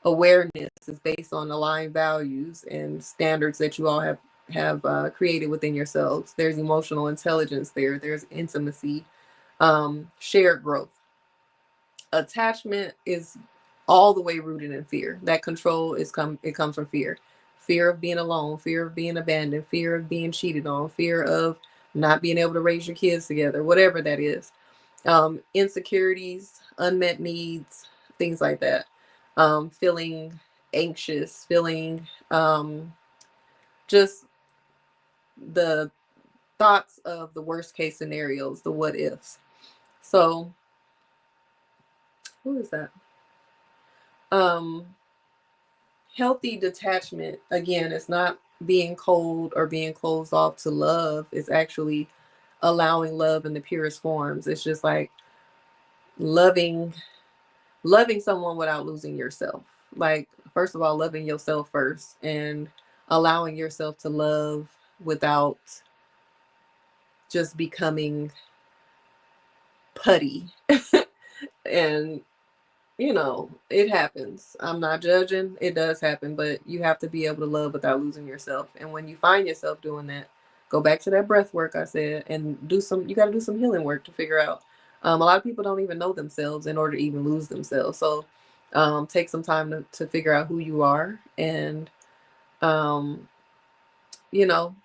awareness is based on aligned values and standards that you all have created within yourselves. There's emotional intelligence there's intimacy, shared growth. Attachment is all the way rooted in fear. That control it comes from fear of being alone, fear of being abandoned, fear of being cheated on, fear of not being able to raise your kids together, whatever that is. Insecurities, unmet needs, things like that. Feeling anxious, feeling just the thoughts of the worst case scenarios, the what ifs. So, who is that? Um, Healthy detachment, again, is not being cold or being closed off to love. It's actually allowing love in the purest forms. It's just like loving someone without losing yourself. Like, first of all, loving yourself first and allowing yourself to love without just becoming putty. And it happens. I'm not judging. It does happen, but you have to be able to love without losing yourself. And when you find yourself doing that, go back to that breath work I said and you got to do some healing work to figure out. A lot of people don't even know themselves in order to even lose themselves. So take some time to figure out who you are, and, um, you know,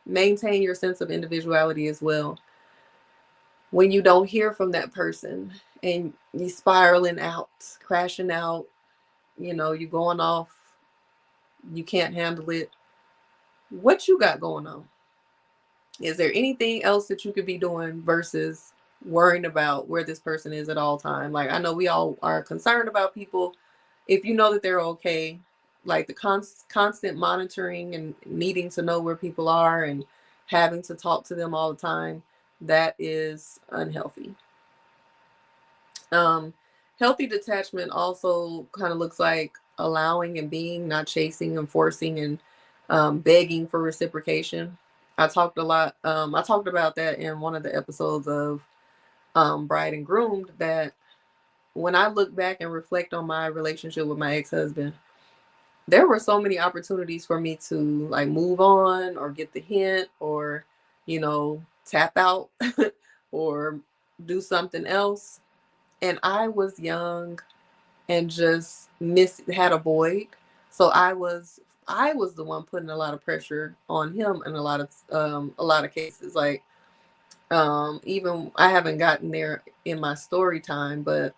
maintain your sense of individuality as well. When you don't hear from that person and you spiraling out, crashing out, you going off, you can't handle it. What you got going on? Is there anything else that you could be doing versus worrying about where this person is at all time? Like, I know we all are concerned about people. If you know that they're okay, like the constant monitoring and needing to know where people are and having to talk to them all the time, that is unhealthy. Um, Healthy detachment also kind of looks like allowing and being, not chasing and forcing and begging for reciprocation. I talked about that in one of the episodes of Bride and Groomed. That when I look back and reflect on my relationship with my ex-husband, there were so many opportunities for me to like move on or get the hint or, tap out or do something else. And I was young and just had a void. So I was the one putting a lot of pressure on him in a lot of cases. Like even I haven't gotten there in my story time, but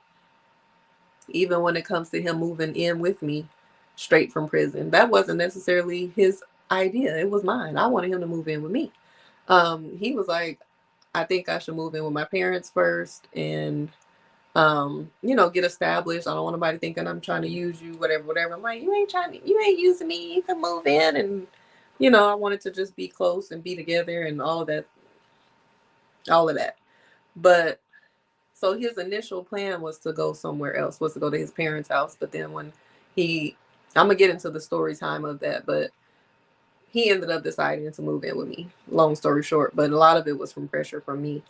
even when it comes to him moving in with me straight from prison, that wasn't necessarily his idea. It was mine. I wanted him to move in with me. He was like, I think I should move in with my parents first and get established. I don't want nobody thinking I'm trying to use you, whatever. I'm like, you ain't using me. You can move in. And, I wanted to just be close and be together and all of that. But so his initial plan was to go somewhere else, was to go to his parents' house. But then I'm going to get into the story time of that, but he ended up deciding to move in with me, long story short. But a lot of it was from pressure from me.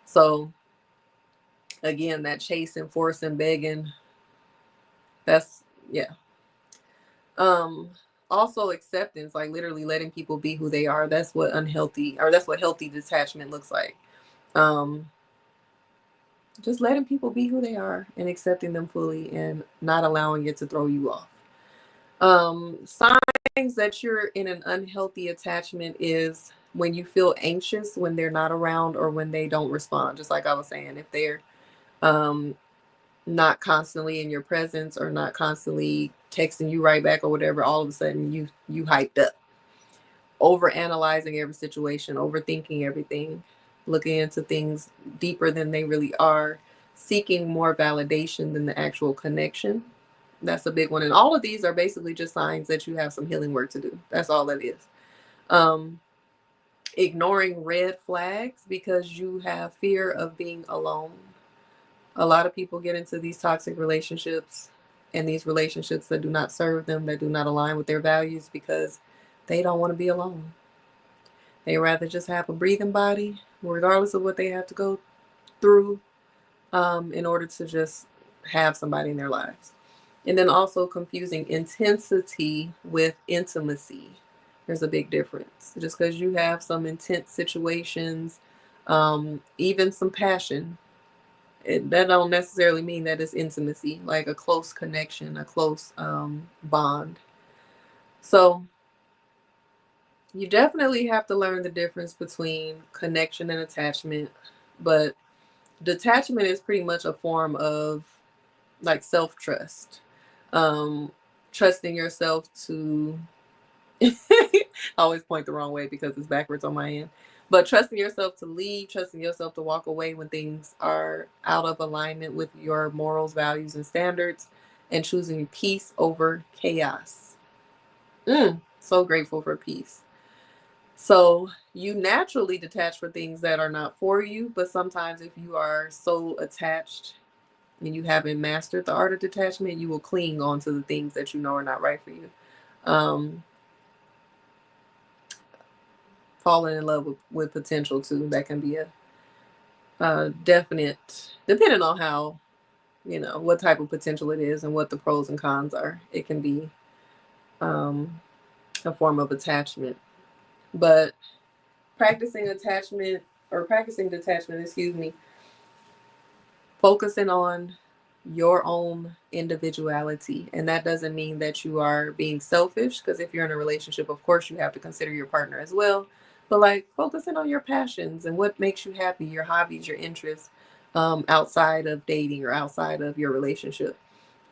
So again, that chasing, forcing, begging, that's, yeah. Um, Also acceptance, like literally letting people be who they are. That's what healthy detachment looks like. Um, just letting people be who they are and accepting them fully and not allowing it to throw you off. Signs that you're in an unhealthy attachment is when you feel anxious when they're not around or when they don't respond. Just like I was saying, if they're um not constantly in your presence or not constantly texting you right back or whatever, all of a sudden you hyped up, over analyzing every situation, overthinking everything, looking into things deeper than they really are, seeking more validation than the actual connection. That's a big one. And all of these are basically just signs that you have some healing work to do. That's all that is. Um, Ignoring red flags because you have fear of being alone. A lot of people get into these toxic relationships and these relationships that do not serve them, that do not align with their values because they don't want to be alone. They rather just have a breathing body, regardless of what they have to go through, in order to just have somebody in their lives. And then also confusing intensity with intimacy. There's a big difference. Just because you have some intense situations, even some passion, that don't necessarily mean that it's intimacy, like a close connection, a close bond. So you definitely have to learn the difference between connection and attachment. But detachment is pretty much a form of like self-trust. Um, Trusting yourself to I always point the wrong way because it's backwards on my end. But trusting yourself to leave, trusting yourself to walk away when things are out of alignment with your morals, values, and standards, and choosing peace over chaos. So grateful for peace. So you naturally detach for things that are not for you, but sometimes if you are so attached and you haven't mastered the art of detachment, you will cling on to the things that you know are not right for you. Um, Falling in love with potential too. That can be a definite, depending on how, what type of potential it is and what the pros and cons are. It can be um, a form of attachment. But practicing detachment, excuse me, focusing on your own individuality. And that doesn't mean that you are being selfish, because if you're in a relationship, of course, you have to consider your partner as well. But like focusing on your passions and what makes you happy, your hobbies, your interests, outside of dating or outside of your relationship.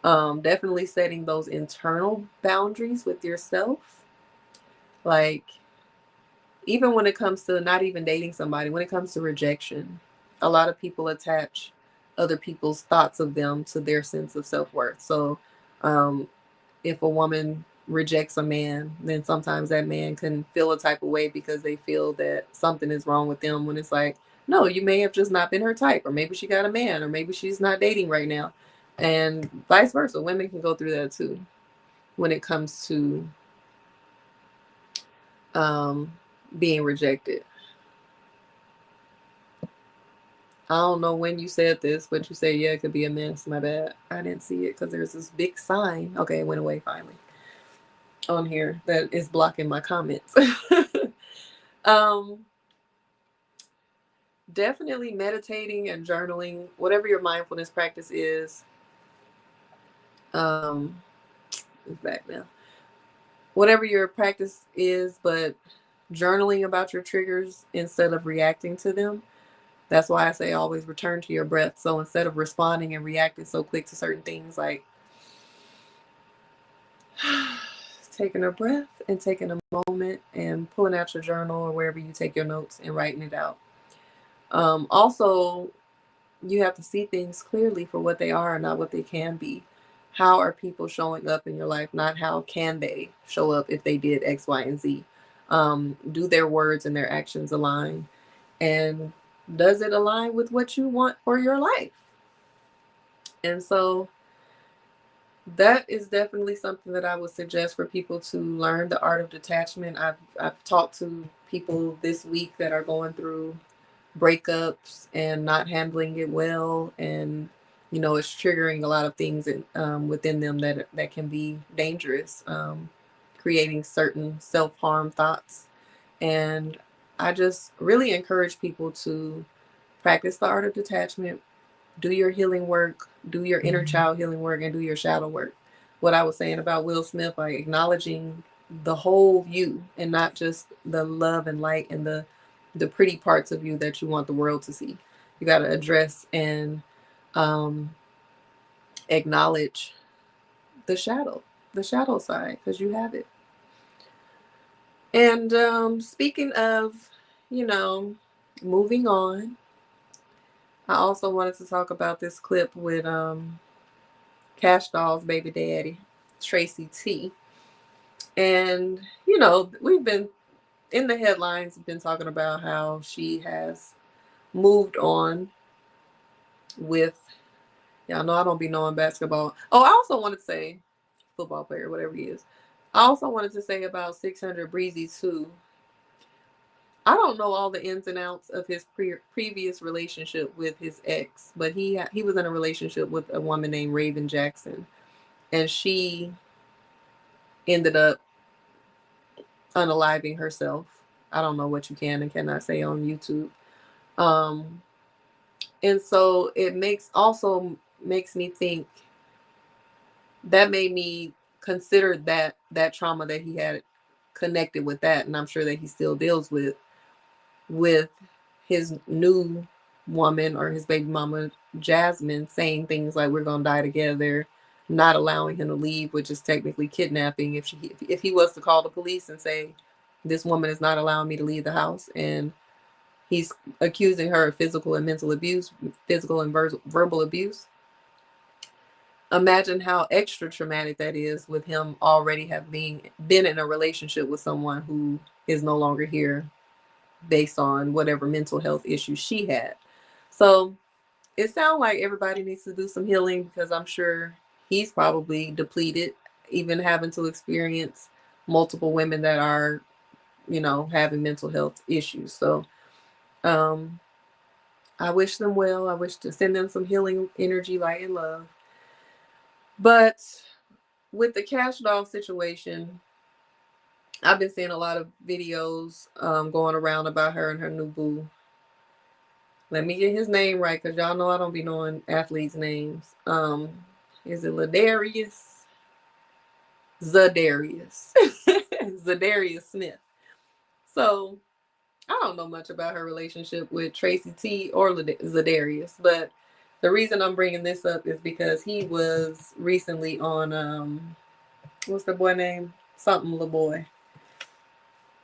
Definitely setting those internal boundaries with yourself. Like even when it comes to not even dating somebody, when it comes to rejection, a lot of people attach other people's thoughts of them to their sense of self-worth. So if a woman rejects a man, then sometimes that man can feel a type of way because they feel that something is wrong with them, when it's like, no, you may have just not been her type, or maybe she got a man, or maybe she's not dating right now. And vice versa. Women can go through that too when it comes to being rejected. I don't know when you said this, but you said, yeah, it could be a mess. My bad. I didn't see it because there's this big sign. Okay, it went away finally on here that is blocking my comments. um, Definitely meditating and journaling, whatever your mindfulness practice is. It's back now. Whatever your practice is, but journaling about your triggers instead of reacting to them. That's why I say always return to your breath. So instead of responding and reacting so quick to certain things, like taking a breath and taking a moment and pulling out your journal or wherever you take your notes and writing it out. Also, you have to see things clearly for what they are and not what they can be. How are people showing up in your life? Not how can they show up if they did X, Y, and Z. Do their words and their actions align? And does it align with what you want for your life? And so that is definitely something that I would suggest for people to learn, the art of detachment. I've talked to people this week that are going through breakups and not handling it well, and it's triggering a lot of things within them that can be dangerous, creating certain self-harm thoughts. And I just really encourage people to practice the art of detachment, do your healing work, do your inner child healing work, and do your shadow work. What I was saying about Will Smith, like acknowledging the whole you and not just the love and light and the pretty parts of you that you want the world to see. You got to address and acknowledge the shadow side, because you have it. And speaking of, moving on, I also wanted to talk about this clip with Kash Doll's baby daddy, Tracy T. And, we've been in the headlines, been talking about how she has moved on with, y'all know I don't be knowing basketball. Oh, I also wanted to say, football player, whatever he is. I also wanted to say about 600 Breezy too. I don't know all the ins and outs of his previous relationship with his ex, but he was in a relationship with a woman named Raven Jackson, and she ended up unaliving herself. I don't know what you can and cannot say on YouTube. And so it makes me think, that made me consider that trauma that he had connected with that, and I'm sure that he still deals with his new woman, or his baby mama Jazmine, saying things like, we're gonna die together, not allowing him to leave, which is technically kidnapping. If he was to call the police and say, this woman is not allowing me to leave the house, and he's accusing her of physical and mental abuse, physical and verbal abuse, imagine how extra traumatic that is, with him already been in a relationship with someone who is no longer here based on whatever mental health issues she had. So it sounds like everybody needs to do some healing, because I'm sure he's probably depleted, even having to experience multiple women that are, having mental health issues. So I wish them well. I wish to send them some healing energy, light, and love. But with the Kash Doll situation, I've been seeing a lot of videos going around about her and her new boo. Let me get his name right, because y'all know I don't be knowing athletes' names. Is it Za'Darius? Za'Darius Smith. So I don't know much about her relationship with Tracy T or Za'Darius, but the reason I'm bringing this up is because he was recently on what's the boy name? Something LaBoy.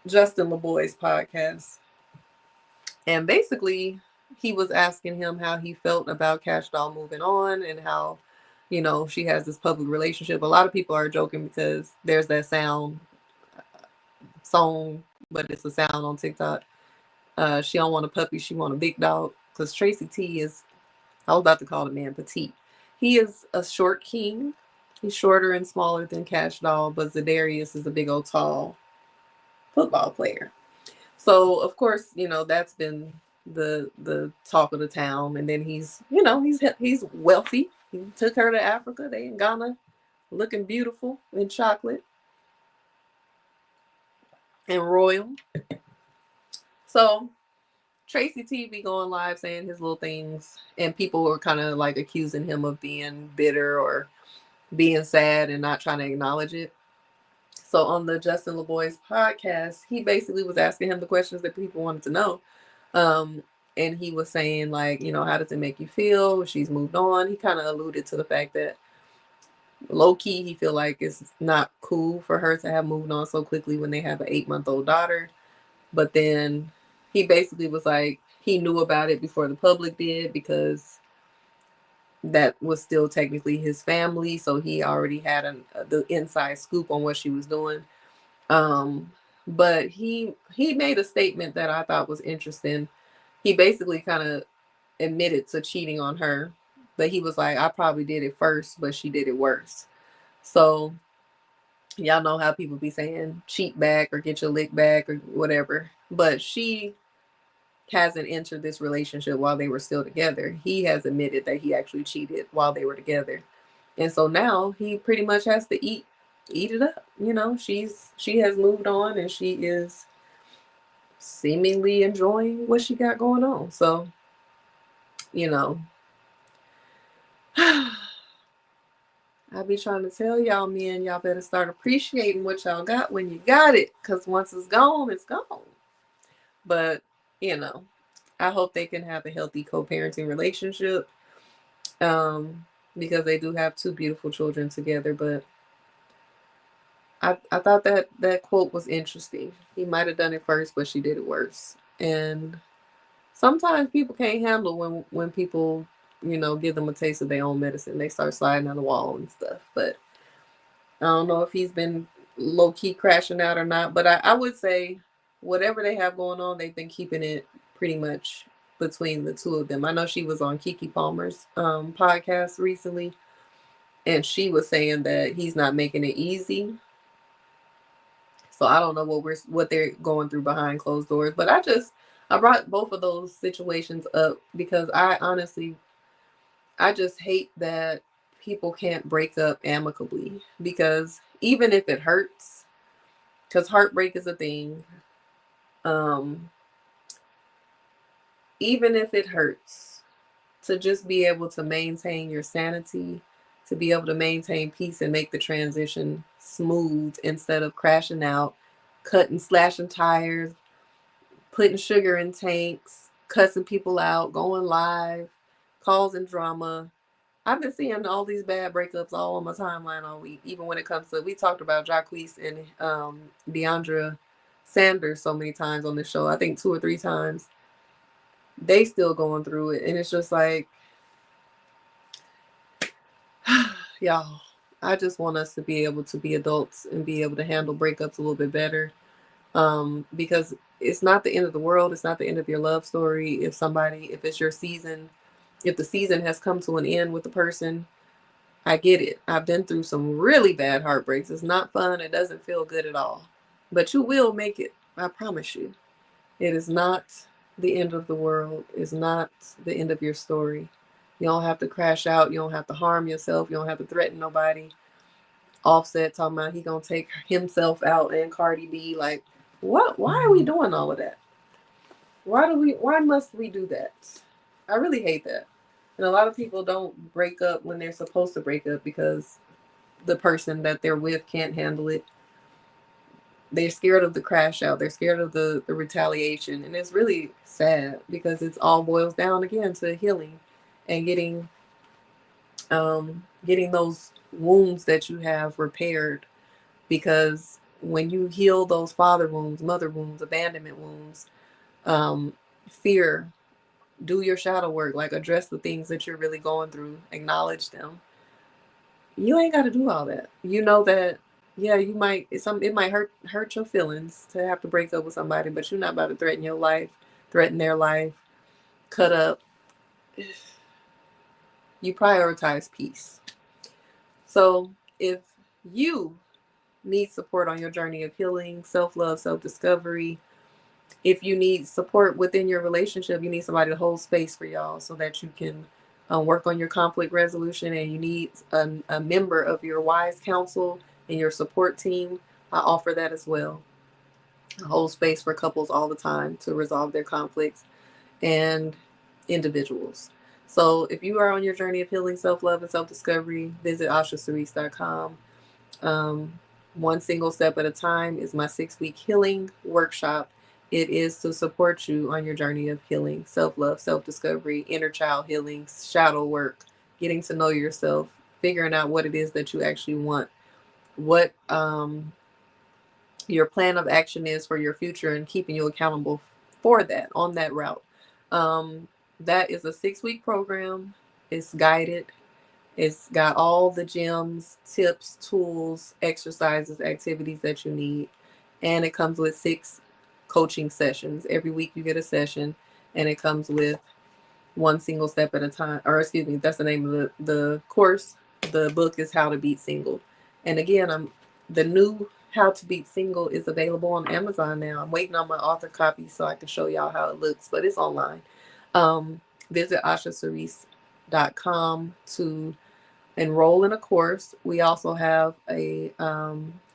Justin LeBoy's podcast. And basically, he was asking him how he felt about Kash Doll moving on and how, she has this public relationship. A lot of people are joking because there's that song, but it's a sound on TikTok. She don't want a puppy, she want a big dog. Because Tracy T is, I was about to call the man petite. He is a short king. He's shorter and smaller than Kash Doll, but Za'Darius is a big old tall football player. So of course, that's been the talk of the town. And then he's wealthy. He took her to Africa. They in Ghana, looking beautiful in chocolate and royal. So Tracy T be going live saying his little things, and people were kind of like accusing him of being bitter or being sad and not trying to acknowledge it. So on the Justin LeBoy's podcast, he basically was asking him the questions that people wanted to know. And he was saying, like, how does it make you feel? She's moved on. He kind of alluded to the fact that low key, he feel like it's not cool for her to have moved on so quickly when they have an 8-month-old daughter. But then he basically was like, he knew about it before the public did because that was still technically his family. So he already had the inside scoop on what she was doing. But he made a statement that I thought was interesting. He basically kind of admitted to cheating on her, but he was like, I probably did it first, but she did it worse. So y'all know how people be saying cheat back or get your lick back or whatever, but she hasn't entered this relationship while they were still together. He has admitted that he actually cheated while they were together. And so now he pretty much has to eat it up. She has moved on and she is seemingly enjoying what she got going on. So, I be trying to tell y'all, men, y'all better start appreciating what y'all got when you got it. Because once it's gone, it's gone. But, I hope they can have a healthy co-parenting relationship. Because they do have 2 beautiful children together. But I thought that quote was interesting. He might have done it first, but she did it worse. And sometimes people can't handle when people, give them a taste of their own medicine. They start sliding on the wall and stuff. But I don't know if he's been low-key crashing out or not. But I would say whatever they have going on, they've been keeping it pretty much between the 2 of them. I know she was on Keke Palmer's podcast recently, and she was saying that he's not making it easy. So I don't know what they're going through behind closed doors. But I brought both of those situations up because I just hate that people can't break up amicably, because even if it hurts, because heartbreak is a thing, even if it hurts, to just be able to maintain your sanity, to be able to maintain peace and make the transition smooth instead of crashing out, cutting, slashing tires, putting sugar in tanks, cussing people out, going live, causing drama. I've been seeing all these bad breakups all on my timeline all week. Even when it comes to, we talked about Jacquees and Deandra Sanders so many times on this show. I think 2 or 3 times. They still going through it, and it's just like, y'all. I just want us to be able to be adults and be able to handle breakups a little bit better, because it's not the end of the world. It's not the end of your love story. If it's your season, if the season has come to an end with the person, I get it. I've been through some really bad heartbreaks. It's not fun. It doesn't feel good at all. But you will make it. I promise you. It is not the end of the world. It's not the end of your story. You don't have to crash out. You don't have to harm yourself. You don't have to threaten nobody. Offset talking about he gonna take himself out and Cardi B. Like, what? Why are we doing all of that? Why must we do that? I really hate that. And a lot of people don't break up when they're supposed to break up because the person that they're with can't handle it. They're scared of the crash out. They're scared of the retaliation. And it's really sad because it's all boils down again to healing and getting those wounds that you have repaired. Because when you heal those father wounds, mother wounds, abandonment wounds, fear, do your shadow work, like address the things that you're really going through, acknowledge them. You ain't got to do all that. You know that, yeah, you might, it might hurt your feelings to have to break up with somebody, but you're not about to threaten your life, threaten their life, cut up. You prioritize peace. So if you need support on your journey of healing, self-love, self-discovery, if you need support within your relationship, you need somebody to hold space for y'all so that you can work on your conflict resolution, and you need a member of your wise counsel and your support team, I offer that as well. I hold space for couples all the time to resolve their conflicts, and individuals. So if you are on your journey of healing, self-love, and self-discovery, visit oshacerese.com. One single step at a time is my 6-week healing workshop. It is to support you on your journey of healing, self-love, self-discovery, inner child healing, shadow work, getting to know yourself, figuring out what it is that you actually want, what your plan of action is for your future, and keeping you accountable for that on that route. Um, that is a 6-week program. It's guided. It's got all the gems, tips, tools, exercises, activities that you need. And it comes with 6 coaching sessions. Every week you get a session, and it comes with one single step at a time. Or excuse me, that's the name of the course. The book is How to Beat Single. And again, the new How to Beat Single is available on Amazon now. I'm waiting on my author copy so I can show y'all how it looks, but it's online. Visit oshacerese.com to enroll in a course. We also have a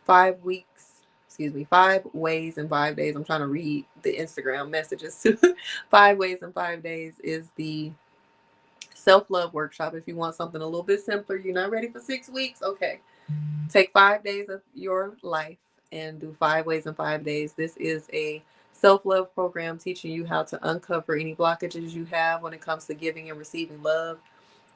5 ways in 5 days. I'm trying to read the Instagram messages too. 5 ways in 5 days is the self-love workshop. If you want something a little bit simpler, you're not ready for 6 weeks, okay. Take 5 days of your life and do 5 ways in 5 days. This is a self-love program teaching you how to uncover any blockages you have when it comes to giving and receiving love.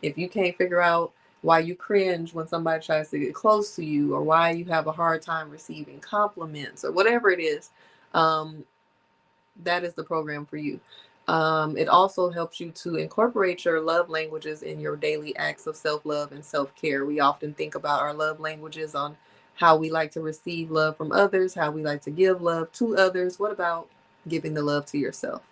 If you can't figure out why you cringe when somebody tries to get close to you, or why you have a hard time receiving compliments, or whatever it is, that is the program for you. It also helps you to incorporate your love languages in your daily acts of self-love and self-care. We often think about our love languages on how we like to receive love from others, how we like to give love to others. What about giving the love to yourself?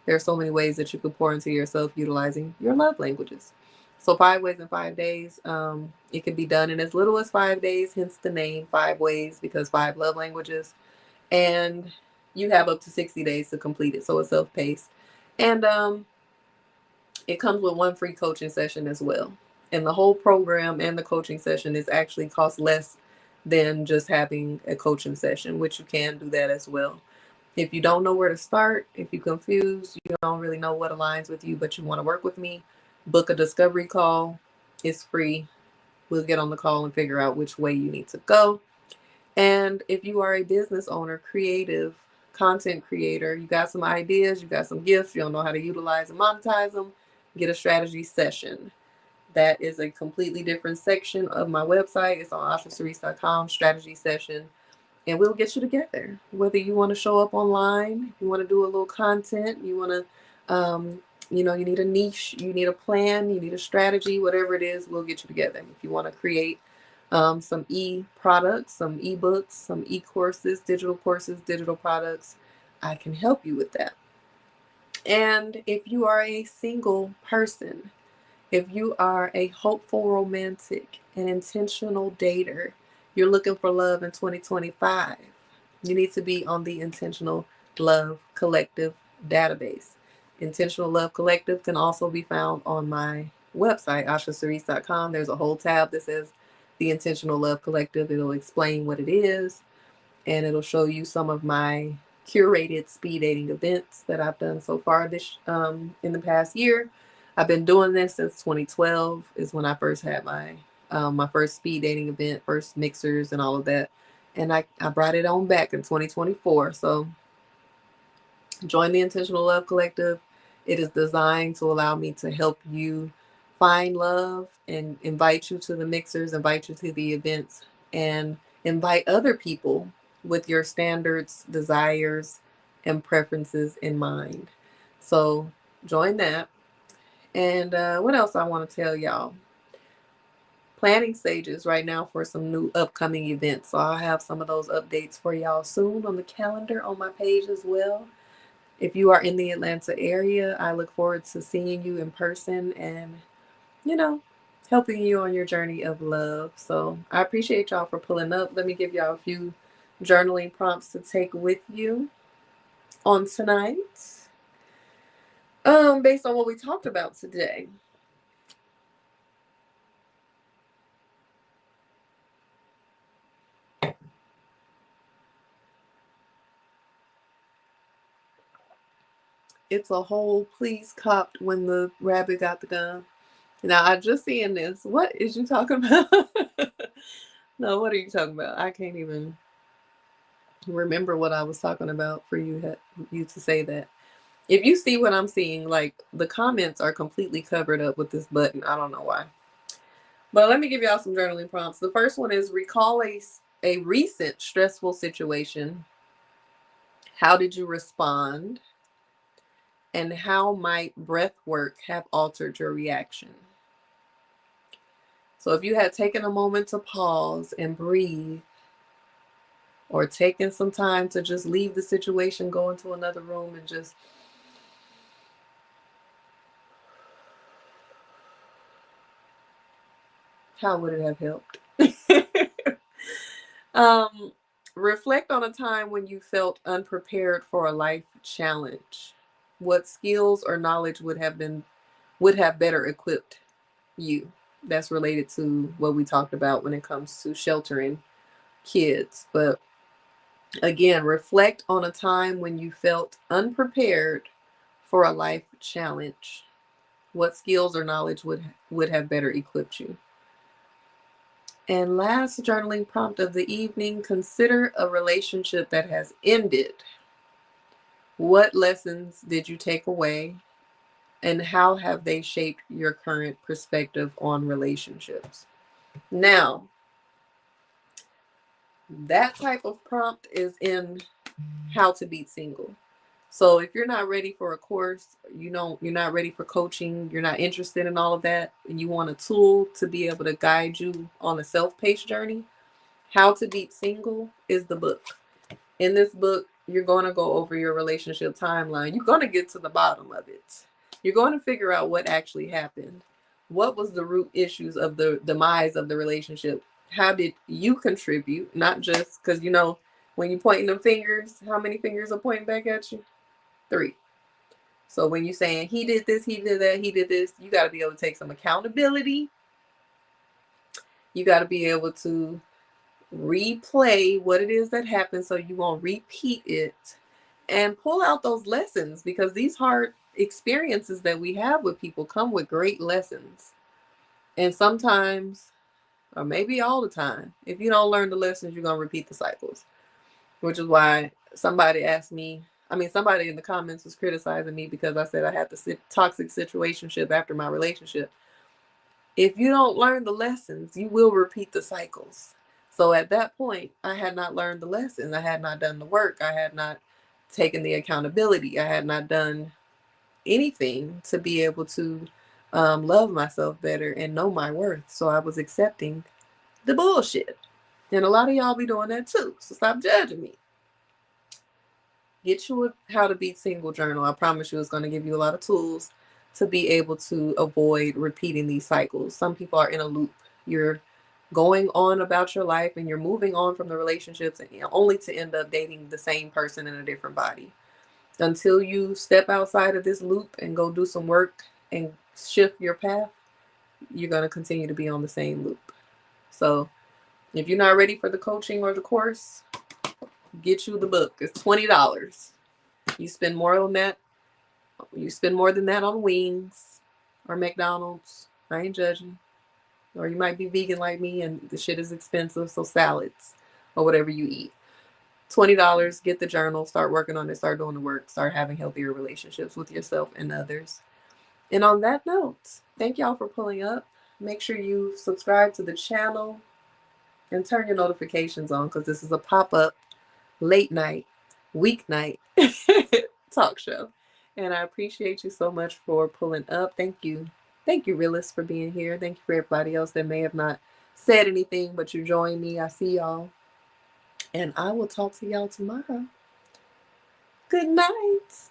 There are so many ways that you can pour into yourself utilizing your love languages. So 5 ways in 5 days. It can be done in as little as 5 days, hence the name 5 ways, because 5 love languages. And you have up to 60 days to complete it. So it's self-paced. And it comes with 1 free coaching session as well. And the whole program and the coaching session is actually cost less than just having a coaching session, which you can do that as well. If you don't know where to start, if you're confused, you don't really know what aligns with you, but you want to work with me, book a discovery call. It's free. We'll get on the call and figure out which way you need to go. And if you are a business owner, creative, content creator, you got some ideas, you got some gifts, you don't know how to utilize and monetize them, get a strategy session. That is a completely different section of my website. It's on oshacerese.com, strategy session. And we'll get you together. Whether you want to show up online, you want to do a little content, you want to, you need a niche, you need a plan, you need a strategy, whatever it is, we'll get you together. If you want to create some products, some ebooks, some courses, digital products, I can help you with that. And if you are a single person, if you are a hopeful romantic, an intentional dater, you're looking for love in 2025, you need to be on the Intentional Love Collective database. Intentional Love Collective can also be found on my website, oshacerese.com. There's a whole tab that says the Intentional Love Collective. It'll explain what it is, and it'll show you some of my curated speed dating events that I've done so far this in the past year. I've been doing this since 2012 is when I first had my first speed dating event, first mixers and all of that. And I brought it on back in 2024. So join the Intentional Love Collective. It is designed to allow me to help you find love and invite you to the mixers, invite you to the events, and invite other people with your standards, desires, and preferences in mind. So join that. And what else I want to tell y'all? Planning stages right now for some new upcoming events. So I'll have some of those updates for y'all soon on the calendar on my page as well. If you are in the Atlanta area, I look forward to seeing you in person and, you know, helping you on your journey of love. So I appreciate y'all for pulling up. Let me give y'all a few journaling prompts to take with you on tonight. Based on what we talked about today. It's a whole please copped when the rabbit got the gun. Now I just seen this. What is you talking about? No, what are you talking about? I can't even remember what I was talking about for you to say that. If you see what I'm seeing, like the comments are completely covered up with this button. I don't know why. But let me give y'all some journaling prompts. The first one is recall a recent stressful situation. How did you respond? And how might breath work have altered your reaction? So if you had taken a moment to pause and breathe, or taking some time to just leave the situation, go into another room and just how would it have helped? um, reflect on a time when you felt unprepared for a life challenge. What skills or knowledge would have better equipped you? That's related to what we talked about when it comes to sheltering kids. But again, reflect on a time when you felt unprepared for a life challenge. What skills or knowledge would have better equipped you? And last journaling prompt of the evening, consider a relationship that has ended. What lessons did you take away? And how have they shaped your current perspective on relationships? Now, that type of prompt is in How to Beat Single. So if you're not ready for a course, you're not ready for coaching, you're not interested in all of that, and you want a tool to be able to guide you on a self-paced journey, How to Beat Single is the book. In this book, you're going to go over your relationship timeline. You're going to get to the bottom of it. You're going to figure out what actually happened. What was the root issues of the demise of the relationship? How did you contribute? Not just because, when you're pointing them fingers, how many fingers are pointing back at you? 3. So when you're saying he did this, he did that, he did this, you got to be able to take some accountability. You got to be able to replay what it is that happened so you won't repeat it, and pull out those lessons, because these hard experiences that we have with people come with great lessons. And sometimes, or maybe all the time, if you don't learn the lessons, you're going to repeat the cycles, which is why somebody in the comments was criticizing me because I said I had the toxic situationship after my relationship. If you don't learn the lessons, you will repeat the cycles. So at that point, I had not learned the lessons. I had not done the work. I had not taken the accountability. I had not done anything to be able to love myself better and know my worth. So I was accepting the bullshit. And a lot of y'all be doing that too. So stop judging me. Get you a How to Beat Single journal. I promise you it's going to give you a lot of tools to be able to avoid repeating these cycles. Some people are in a loop. You're going on about your life and you're moving on from the relationships, and only to end up dating the same person in a different body. Until you step outside of this loop and go do some work and shift your path, you're going to continue to be on the same loop. So if you're not ready for the coaching or the course, get you the book. It's $20. You spend more than that on wings or McDonald's. I ain't judging. Or you might be vegan like me and the shit is expensive, so salads or whatever you eat. $20, get the journal, start working on it, start doing the work, start having healthier relationships with yourself and others. And on that note, thank y'all for pulling up. Make sure you subscribe to the channel and turn your notifications on, because this is a pop-up late night, weeknight talk show. And I appreciate you so much for pulling up. Thank you. Thank you, Realist, for being here. Thank you for everybody else that may have not said anything, but you joined me. I see y'all. And I will talk to y'all tomorrow. Good night.